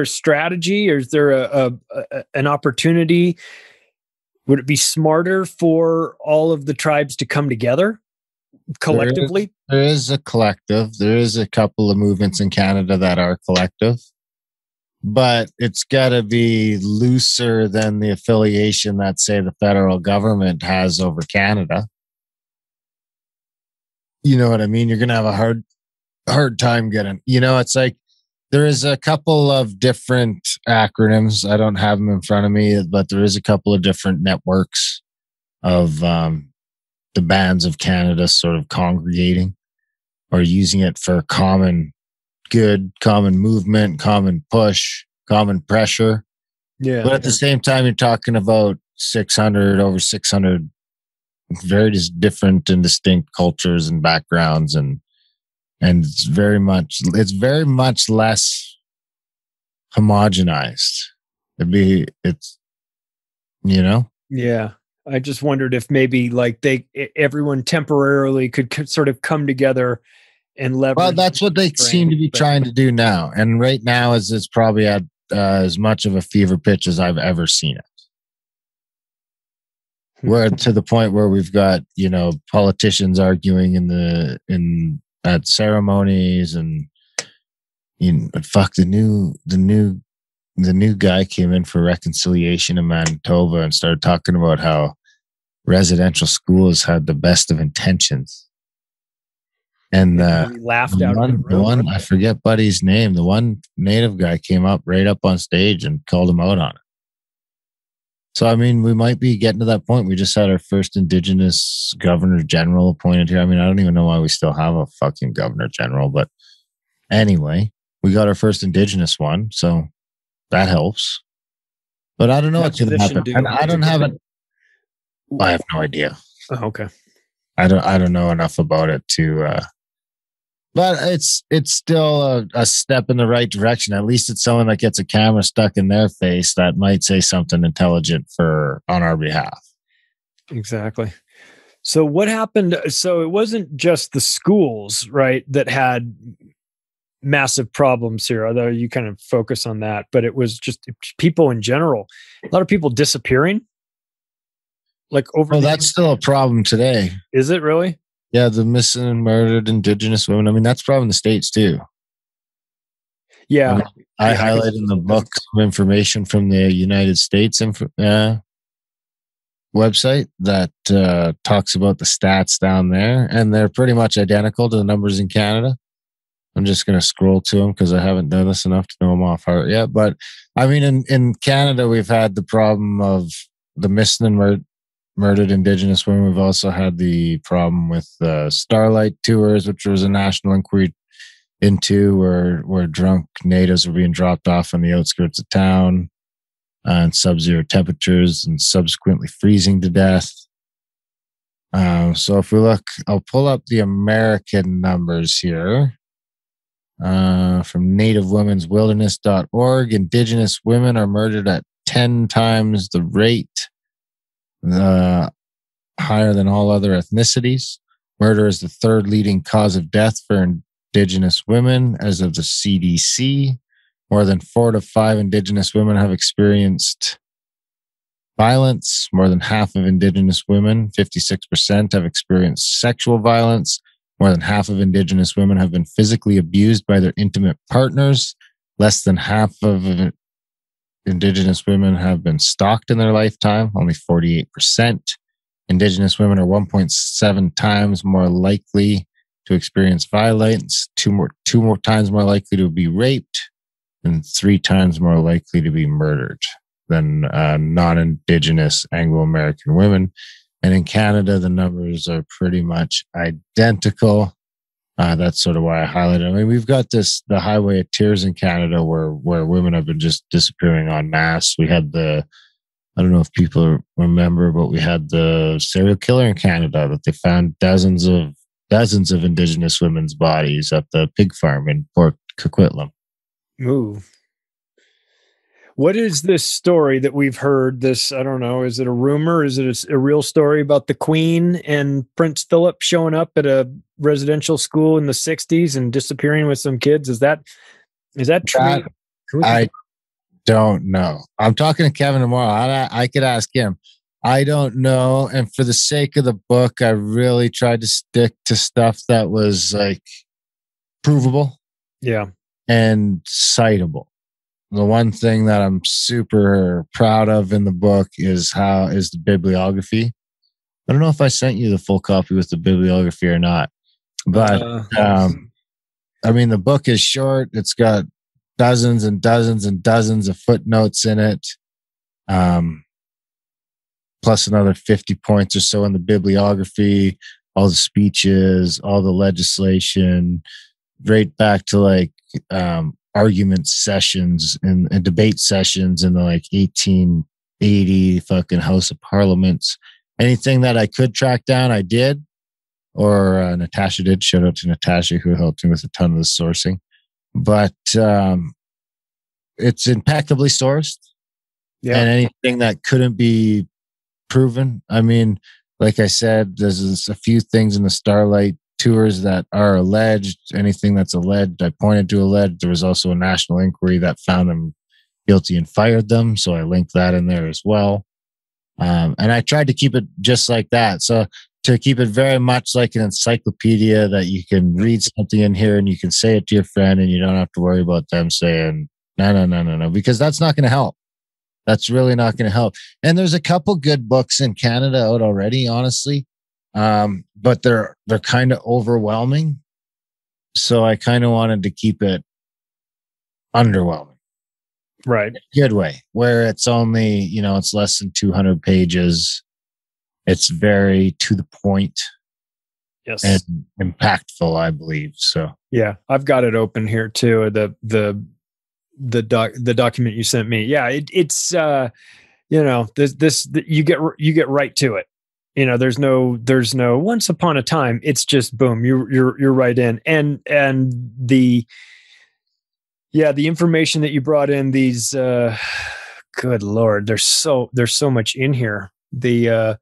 a strategy, or is there an opportunity? Would it be smarter for all of the tribes to come together collectively? There is a collective. There is a couple of movements in Canada that are collective, but it's got to be looser than the affiliation that, say, the federal government has over Canada. You know what I mean? You're going to have a hard time getting, you know, it's like, there is a couple of different acronyms. I don't have them in front of me, but there is a couple of different networks of the bands of Canada sort of congregating or using it for common good, common movement, common push, common pressure. Yeah. But at the same time, you're talking about over 600 very different and distinct cultures and backgrounds, and it's very much less homogenized. It's you know? Yeah. I just wondered if maybe like everyone temporarily could sort of come together and leverage. Well, that's what they seem to be trying to do now. And right now it's probably at as much of a fever pitch as I've ever seen it. Where to the point where we've got, you know, politicians arguing at ceremonies, and you know, fuck, the new guy came in for reconciliation in Manitoba and started talking about how residential schools had the best of intentions. And laughed out of the one, I forget Buddy's name, the one native guy came up right up on stage and called him out on it. So, I mean, we might be getting to that point. We just had our first indigenous governor general appointed here. I mean, I don't even know why we still have a fucking governor general, but anyway, we got our first indigenous one. So that helps. But I don't know what's going to happen. And I don't have it. I have no idea. Oh, okay. I don't know enough about it to, but it's still a step in the right direction. At least it's someone that gets a camera stuck in their face that might say something intelligent on our behalf. Exactly. So what happened? So it wasn't just the schools, right, that had massive problems here, although you kind of focus on that, but it was just people in general. A lot of people disappearing. Like that's still a problem today. Is it really? Yeah, the missing and murdered indigenous women. I mean, that's a problem in the States too. Yeah. I highlighted in the book some information from the United States website that talks about the stats down there, and they're pretty much identical to the numbers in Canada. I'm just going to scroll to them because I haven't done this enough to know them off heart yet. But I mean, in Canada, we've had the problem of the missing and murdered indigenous women. We've also had the problem with Starlight Tours, which was a national inquiry into where drunk natives were being dropped off on the outskirts of town and sub-zero temperatures and subsequently freezing to death. So if we look, I'll pull up the American numbers here from nativewomenswilderness.org. Indigenous women are murdered at 10 times the rate, higher than all other ethnicities. Murder is the third leading cause of death for Indigenous women as of the CDC. More than 4 to 5 Indigenous women have experienced violence. More than half of Indigenous women, 56%, have experienced sexual violence. More than half of Indigenous women have been physically abused by their intimate partners. Less than half of Indigenous women have been stalked in their lifetime, only 48%. Indigenous women are 1.7 times more likely to experience violence, two more times more likely to be raped, and 3 times more likely to be murdered than non-Indigenous Anglo-American women. And in Canada, the numbers are pretty much identical. That's sort of why I highlighted. I mean, we've got the Highway of Tears in Canada where women have been just disappearing en masse. We had I don't know if people remember, but we had the serial killer in Canada that they found dozens of Indigenous women's bodies at the pig farm in Port Coquitlam. Ooh. What is this story that we've heard? I don't know, is it a rumor? Is it a real story about the Queen and Prince Philip showing up at a residential school in the 60s and disappearing with some kids? Is that true? I don't know. I'm talking to Kevin tomorrow. I could ask him. I don't know. And for the sake of the book, I really tried to stick to stuff that was like provable. Yeah. And citable. The one thing that I'm super proud of in the book is the bibliography. I don't know if I sent you the full copy with the bibliography or not, but I mean, the book is short. It's got dozens and dozens and dozens of footnotes in it, plus another 50 points or so in the bibliography, all the speeches, all the legislation, right back to like argument sessions and debate sessions in the like 1880 fucking House of Parliaments. Anything that I could track down, I did. Or Natasha did. Shout out to Natasha who helped me with a ton of the sourcing. But it's impeccably sourced. Yeah. And anything that couldn't be proven. I mean, like I said, there's a few things in the Starlight Tours that are alleged. Anything that's alleged, I pointed to alleged. There was also a national inquiry that found them guilty and fired them. So I linked that in there as well. And I tried to keep it just like that. So to keep it very much like an encyclopedia that you can read something in here and you can say it to your friend and you don't have to worry about them saying, no, because that's not going to help. That's really not going to help. And there's a couple good books in Canada out already, honestly. But they're kind of overwhelming. So I kind of wanted to keep it underwhelming. Right. In a good way, where it's only, it's less than 200 pages. It's very to the point. Yes. And impactful, I believe. So yeah, I've got it open here too. The document you sent me. Yeah, it's you get right to it. There's no once upon a time. It's just boom. You're right in. And the information that you brought in, these good Lord, there's so much in here. The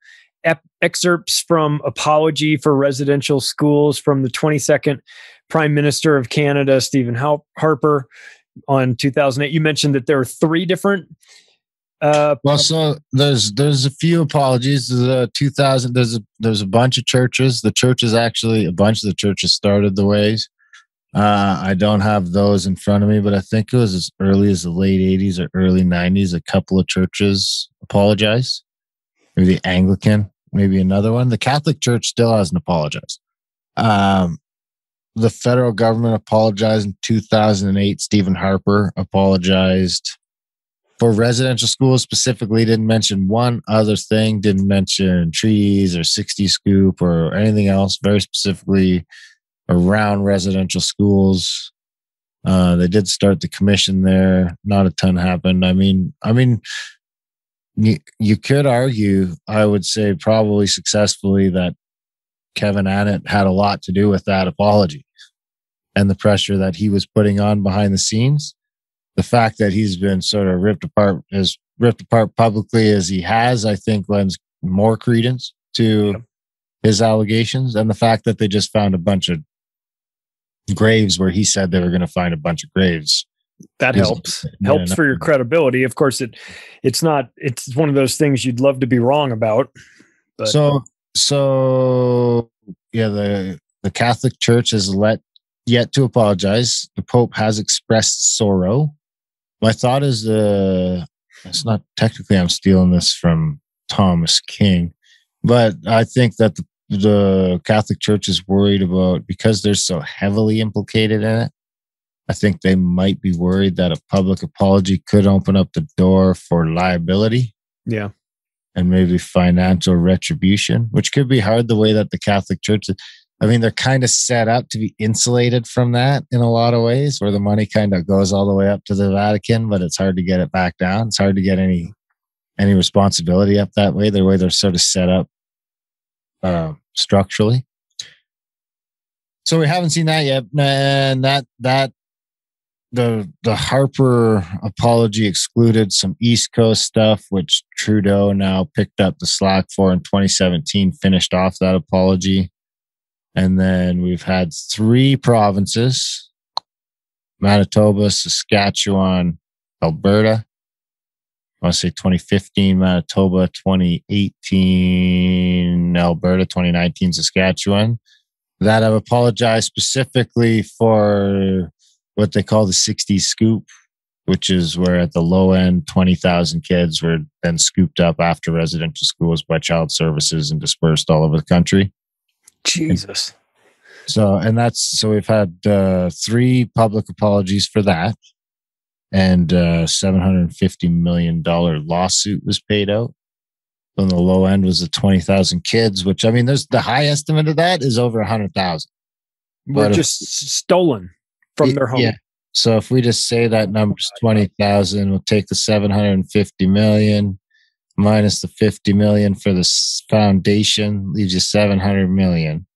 excerpts from Apology for Residential Schools from the 22nd Prime Minister of Canada, Stephen Harper, on 2008. You mentioned that there are 3 different. Well, so there's a few apologies. There's 2000. There's a bunch of churches. The churches actually, a bunch of the churches started the ways. I don't have those in front of me, but I think it was as early as the late 80s or early 90s. A couple of churches apologized. Maybe the Anglican, maybe another one. The Catholic Church still hasn't apologized. The federal government apologized in 2008. Stephen Harper apologized. for residential schools specifically, didn't mention one other thing, didn't mention trees or 60 scoop or anything else, very specifically around residential schools. They did start the commission there. Not a ton happened. I mean, you could argue, I would say probably successfully, that Kevin Annett had a lot to do with that apology and the pressure that he was putting on behind the scenes. The fact that he's been sort of ripped apart publicly as he has, I think lends more credence to his allegations. And the fact that they just found a bunch of graves where he said they were going to find a bunch of graves. That helps for your credibility. Of course, it's one of those things you'd love to be wrong about. But. So yeah, the Catholic Church has yet to apologize. The Pope has expressed sorrow. My thought is it's not technically, I'm stealing this from Thomas King, but I think that the Catholic Church is worried about, because they're so heavily implicated in it, I think they might be worried that a public apology could open up the door for liability. Yeah. And maybe financial retribution, which could be hard the way that the Catholic Church, I mean, they're kind of set up to be insulated from that in a lot of ways, where the money kind of goes all the way up to the Vatican, but it's hard to get it back down. It's hard to get any responsibility up that way. The way they're sort of set up structurally. So we haven't seen that yet. And the Harper apology excluded some East Coast stuff, which Trudeau now picked up the slack for in 2017, finished off that apology. And then we've had 3 provinces: Manitoba, Saskatchewan, Alberta. I want to say 2015 Manitoba, 2018 Alberta, 2019 Saskatchewan, that have apologized specifically for what they call the 60 scoop, which is where at the low end, 20,000 kids were then scooped up after residential schools by child services and dispersed all over the country. Jesus. So we've had 3 public apologies for that, and $750 million lawsuit was paid out. On the low end was the 20,000 kids, which, I mean, there's the high estimate of that is over 100,000. Were just stolen from their home. Yeah. So if we just say that number's 20,000, we'll take the 750 million minus the 50 million for the foundation, leaves you 700 million.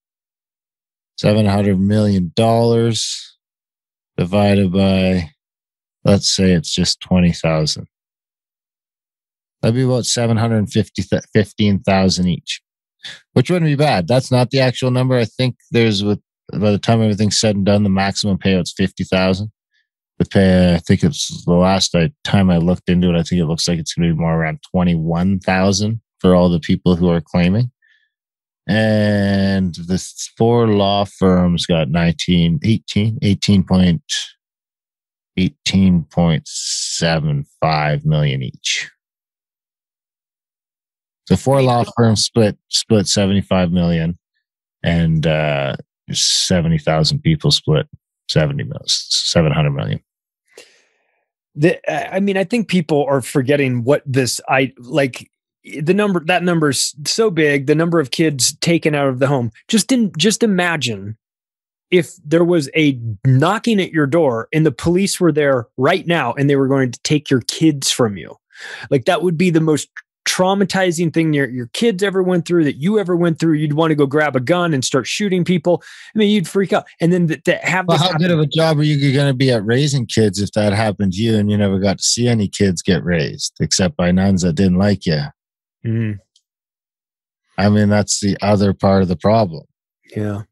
$700 million divided by, let's say it's just 20,000. That'd be about 715,000 each, which wouldn't be bad. That's not the actual number. I think by the time everything's said and done, the maximum payout's 50,000. The pay, I think it's the last time I looked into it, I think it looks like it's going to be more around 21,000 for all the people who are claiming. And the 4 law firms got 18.75 million each. So 4 law firms split 75 million, and 70,000 people split 700 million. I mean, I think people are forgetting what that number is so big, the number of kids taken out of the home. Just imagine if there was a knocking at your door and the police were there right now and they were going to take your kids from you. Like, that would be the most traumatizing thing your kids ever went through, that you ever went through. You'd want to go grab a gun and start shooting people. I mean, you'd freak out. And then how good of a job are you going to be at raising kids if that happened to you and you never got to see any kids get raised except by nuns that didn't like you? Mm. I mean, that's the other part of the problem. Yeah.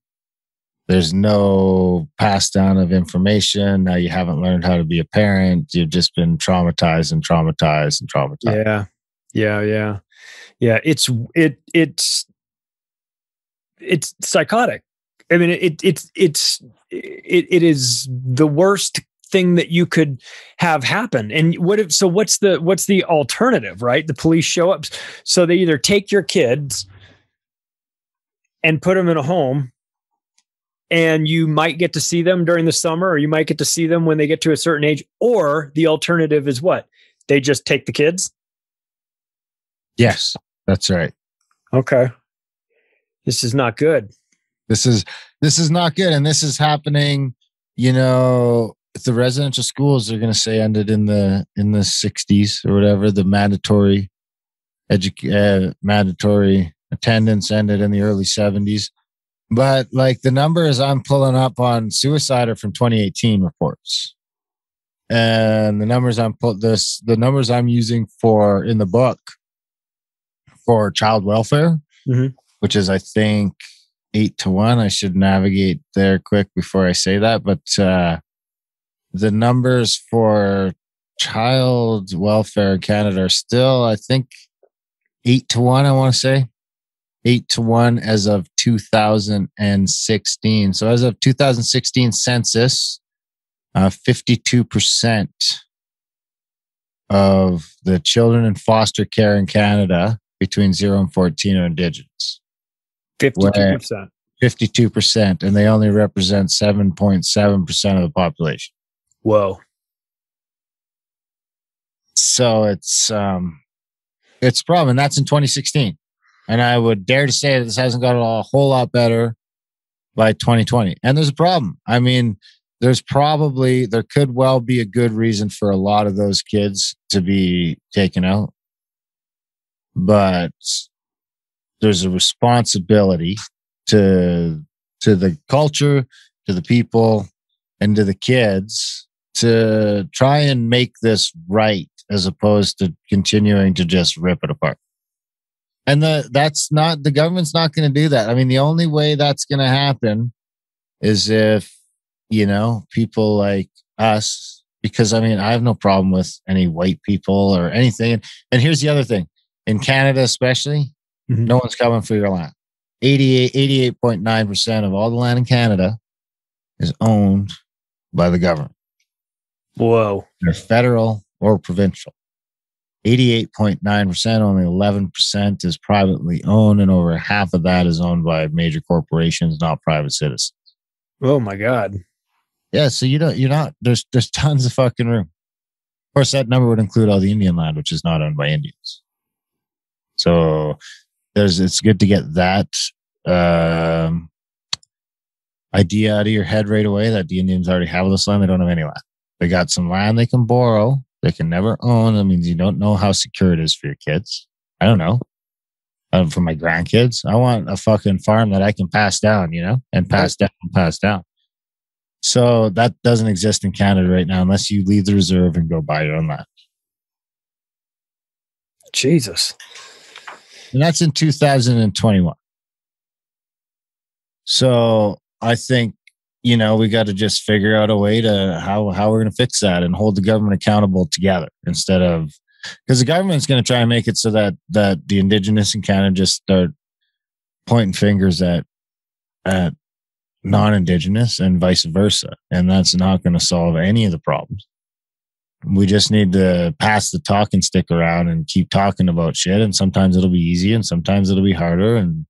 There's no pass down of information. Now you haven't learned how to be a parent. You've just been traumatized. Yeah. It's psychotic. I mean, it is the worst thing that you could have happen. And what's the alternative, right? The police show up. So they either take your kids and put them in a home, and you might get to see them during the summer, or you might get to see them when they get to a certain age. Or the alternative is what? They just take the kids? Yes, that's right. Okay. This is not good. This is not good. And this is happening, the residential schools are going to say ended in the 60s or whatever. The mandatory attendance ended in the early 70s. But like the numbers I'm pulling up on suicide are from 2018 reports. And the numbers the numbers I'm using for in the book for child welfare, which is I think 8-1. I should navigate there quick before I say that. But the numbers for child welfare in Canada are still, I think, 8-1, I want to say. 8-1 as of 2016. So as of 2016 census, 52% of the children in foster care in Canada between 0 and 14 are Indigenous. 52%. 52%, and they only represent 7.7% of the population. Whoa. So it's a problem, and that's in 2016. And I would dare to say that this hasn't got a whole lot better by 2020. And there's a problem. I mean, there could well be a good reason for a lot of those kids to be taken out. But there's a responsibility to the culture, to the people, and to the kids to try and make this right as opposed to continuing to just rip it apart. And the government's not going to do that. I mean, the only way that's going to happen is if, people like us, because I mean, I have no problem with any white people or anything. And here's the other thing. In Canada, especially, no one's coming for your land. 88.9% of all the land in Canada is owned by the government. Whoa. They're federal or provincial. 88.9%, only 11% is privately owned, and over half of that is owned by major corporations, not private citizens. Oh my God. Yeah, so there's tons of fucking room. Of course, that number would include all the Indian land, which is not owned by Indians. So it's good to get that idea out of your head right away that the Indians already have this land. They don't have any land. They got some land they can borrow. They can never own. That means you don't know how secure it is for your kids. I don't know. For my grandkids, I want a fucking farm that I can pass down, and pass down and pass down. So that doesn't exist in Canada right now unless you leave the reserve and go buy your own land. Jesus. And that's in 2021. So I think, we got to just figure out a way to how we're going to fix that and hold the government accountable together instead of, because the government's going to try and make it so that the Indigenous in Canada just start pointing fingers at non-Indigenous and vice versa. And that's not going to solve any of the problems. We just need to pass the talking stick around and keep talking about shit. And sometimes it'll be easy and sometimes it'll be harder. And,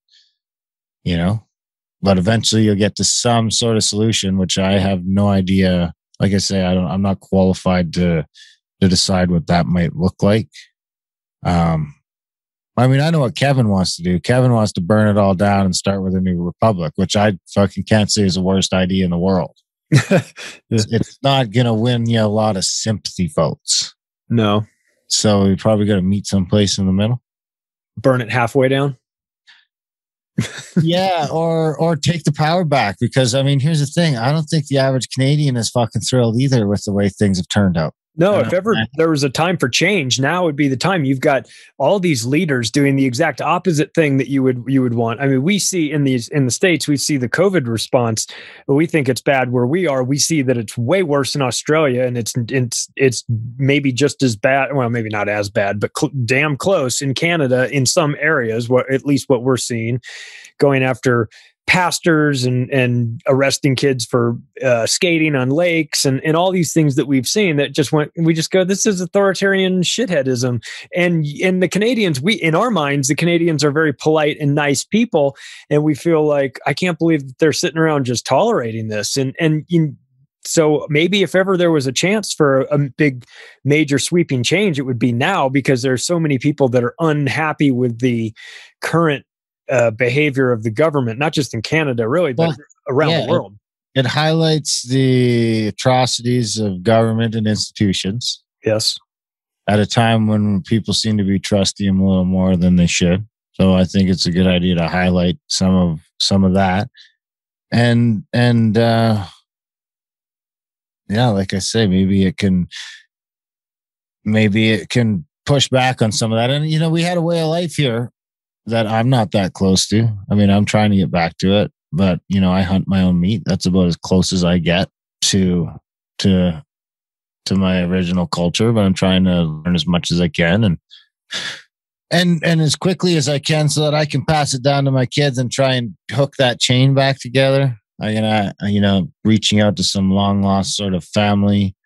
but eventually you'll get to some sort of solution, which I have no idea. Like I say, I'm not qualified to decide what that might look like. I mean, I know what Kevin wants to do. Kevin wants to burn it all down and start with a new republic, which I fucking can't say is the worst idea in the world. It's not going to win you a lot of sympathy votes. No. So we probably got to meet someplace in the middle. Burn it halfway down. Yeah, or take the power back, because I mean, here's the thing. I don't think the average Canadian is fucking thrilled either with the way things have turned out. No, if ever there was a time for change, now would be the time. You've got all these leaders doing the exact opposite thing that you would want. I mean, we see in the States, we see the COVID response, but we think it's bad where we are. We see that it's way worse in Australia, and it's maybe just as bad. Well, maybe not as bad, but damn close in Canada in some areas. At least what we're seeing, going after pastors and arresting kids for skating on lakes and all these things that we've seen that we just go, this is authoritarian shitheadism. And the Canadians, in our minds, the Canadians are very polite and nice people. And we feel like, I can't believe that they're sitting around just tolerating this. And So maybe if ever there was a chance for a big, major sweeping change, it would be now, because there's so many people that are unhappy with the current behavior of the government, not just in Canada, really, but around the world. It highlights the atrocities of government and institutions. Yes. At a time when people seem to be trusting them a little more than they should. So I think it's a good idea to highlight some of that. And yeah, like I say, maybe it can push back on some of that. And, you know, we had a way of life here that I'm not that close to. I mean, I'm trying to get back to it, but, you know, I hunt my own meat. That's about as close as I get to my original culture, but I'm trying to learn as much as I can and as quickly as I can, so that I can pass it down to my kids and try and hook that chain back together. Reaching out to some long lost sort of family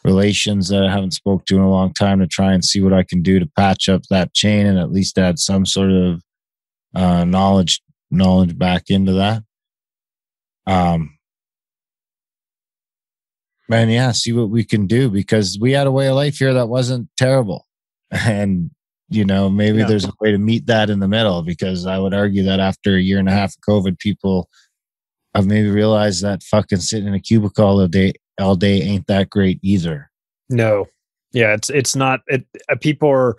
relations that I haven't spoke to in a long time to try and see what I can do to patch up that chain and at least add some sort of knowledge back into that. And yeah, see what we can do, because we had a way of life here that wasn't terrible. And, you know, maybe there's a way to meet that in the middle, because I would argue that after a year and a half of COVID, people have maybe realized that fucking sitting in a cubicle all day ain't that great either. No. Yeah, it's not. People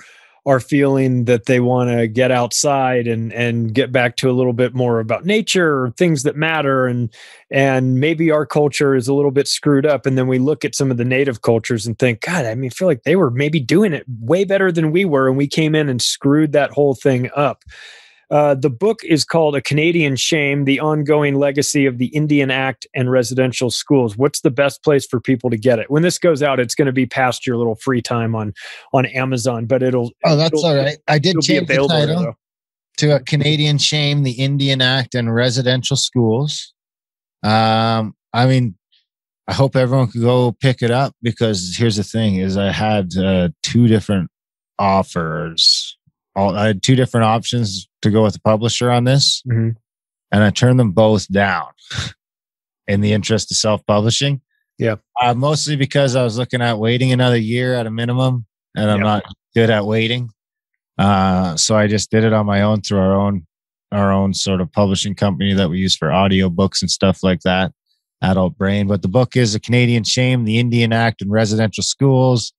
are feeling that they want to get outside and get back to a little bit more about nature or things that matter. And maybe our culture is a little bit screwed up. And then we look at some of the native cultures and think, God, I mean, I feel like they were maybe doing it way better than we were. And we came in and screwed that whole thing up. The book is called A Canadian Shame, The Ongoing Legacy of the Indian Act and Residential Schools. What's the best place for people to get it? When this goes out, it's going to be past your little free time on Amazon, but it'll... Oh, that's all right. I did change the title to A Canadian Shame, The Indian Act and Residential Schools. I mean, I hope everyone could go pick it up, because here's the thing is I had two different offers. I had two different options to go with the publisher on this, and I turned them both down in the interest of self-publishing. Yeah. Mostly because I was looking at waiting another year at a minimum, and I'm not good at waiting. So I just did it on my own through our own sort of publishing company that we use for audiobooks and stuff like that, Adult Brain. But the book is A Canadian Shame, The Indian Act and Residential Schools.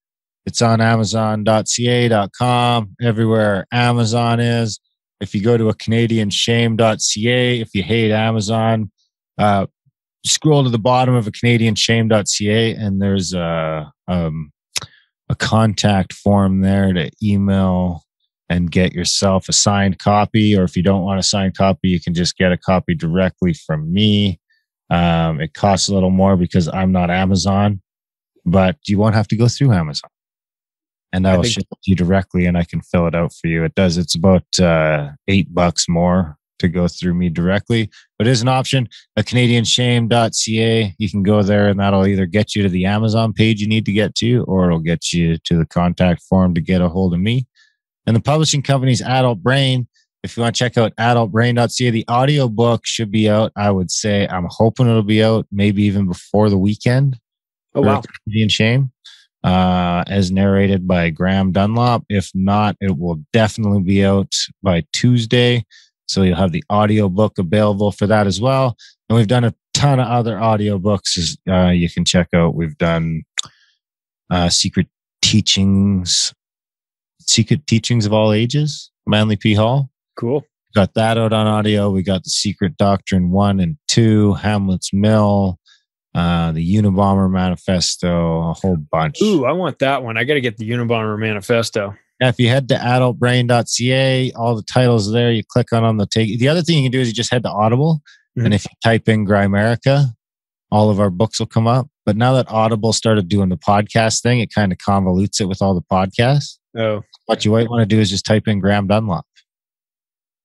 It's on Amazon.ca.com, everywhere Amazon is. If you go to acanadianshame.ca, if you hate Amazon, scroll to the bottom of acanadianshame.ca, and there's a contact form there to email and get yourself a signed copy. Or if you don't want a signed copy, you can just get a copy directly from me. It costs a little more because I'm not Amazon, but you won't have to go through Amazon. And I will ship it to you directly, and I can fill it out for you. It's about $8 more to go through me directly, but it is an option. acanadianshame.ca. You can go there, and that'll either get you to the Amazon page you need to get to, or it'll get you to the contact form to get a hold of me. And the publishing company's Adult Brain. If you want to check out adultbrain.ca, the audiobook should be out. I would say I'm hoping it'll be out maybe even before the weekend. Oh, wow. Canadian Shame. As narrated by Graham Dunlop. If not, it will definitely be out by Tuesday. So you'll have the audiobook available for that as well. And we've done a ton of other audiobooks you can check out. We've done Secret Teachings of All Ages, Manly P. Hall. Cool. Got that out on audio. We got the Secret Doctrine 1 and 2, Hamlet's Mill, the Unabomber Manifesto, a whole bunch. Ooh, I want that one. I got to get the Unabomber Manifesto. Yeah, if you head to adultbrain.ca, all the titles are there. You click on the take. The other thing you can do is you just head to Audible, and if you type in Grimerica, all of our books will come up. But now that Audible started doing the podcast thing, it kind of convolutes it with all the podcasts. Oh, what you might want to do is just type in Graham Dunlop,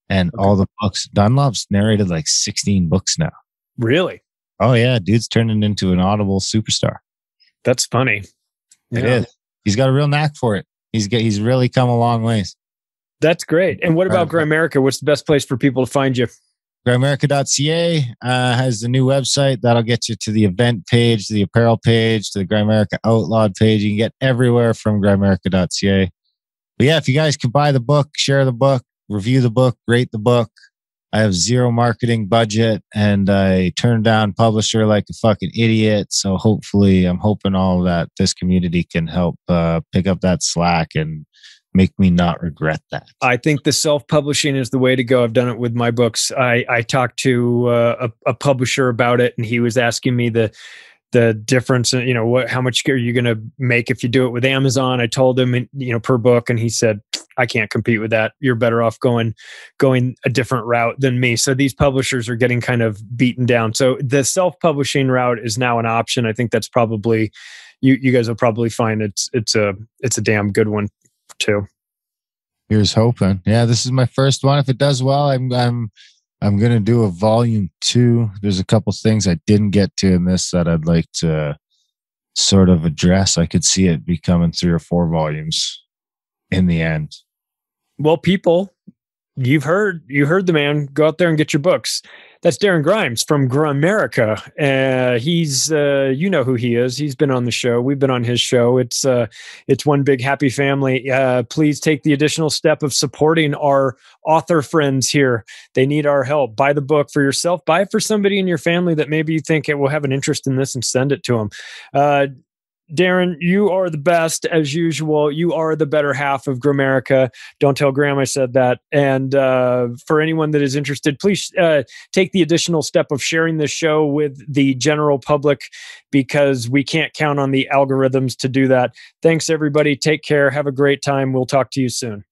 and all the books. Dunlop's narrated like 16 books now. Really? Oh yeah, dude's turning into an Audible superstar. That's funny. It is. He's got a real knack for it. He's really come a long ways. That's great. And what about Grimerica? What's the best place for people to find you? Grimerica.ca has the new website. That'll get you to the event page, to the apparel page, to the Grimerica Outlawed page. You can get everywhere from Grimerica.ca. But yeah, if you guys can buy the book, share the book, review the book, rate the book. I have zero marketing budget and I turned down publisher like a fucking idiot. So hopefully I'm hoping all that this community can help pick up that slack and make me not regret that. I think the self-publishing is the way to go. I've done it with my books. I talked to a publisher about it and he was asking me the difference, how much are you going to make if you do it with Amazon? I told him, per book, and he said, I can't compete with that. You're better off going a different route than me. So these publishers are getting kind of beaten down. So the self-publishing route is now an option. I think that's probably, you guys will probably find it's a damn good one too. Here's hoping. Yeah, this is my first one. If it does well, I'm going to do a volume 2. There's a couple things I didn't get to in this that I'd like to sort of address. I could see it becoming 3 or 4 volumes in the end. Well, people, you heard the man. Go out there and get your books. That's Darren Grimes from Grimerica. He's you know who he is. He's been on the show. We've been on his show. It's one big happy family. Please take the additional step of supporting our author friends here. They need our help. Buy the book for yourself. Buy it for somebody in your family that maybe you think it will have an interest in this, and send it to them. Darren, you are the best as usual. You are the better half of Grimerica. Don't tell Graham I said that. And for anyone that is interested, please take the additional step of sharing this show with the general public, because we can't count on the algorithms to do that. Thanks, everybody. Take care. Have a great time. We'll talk to you soon.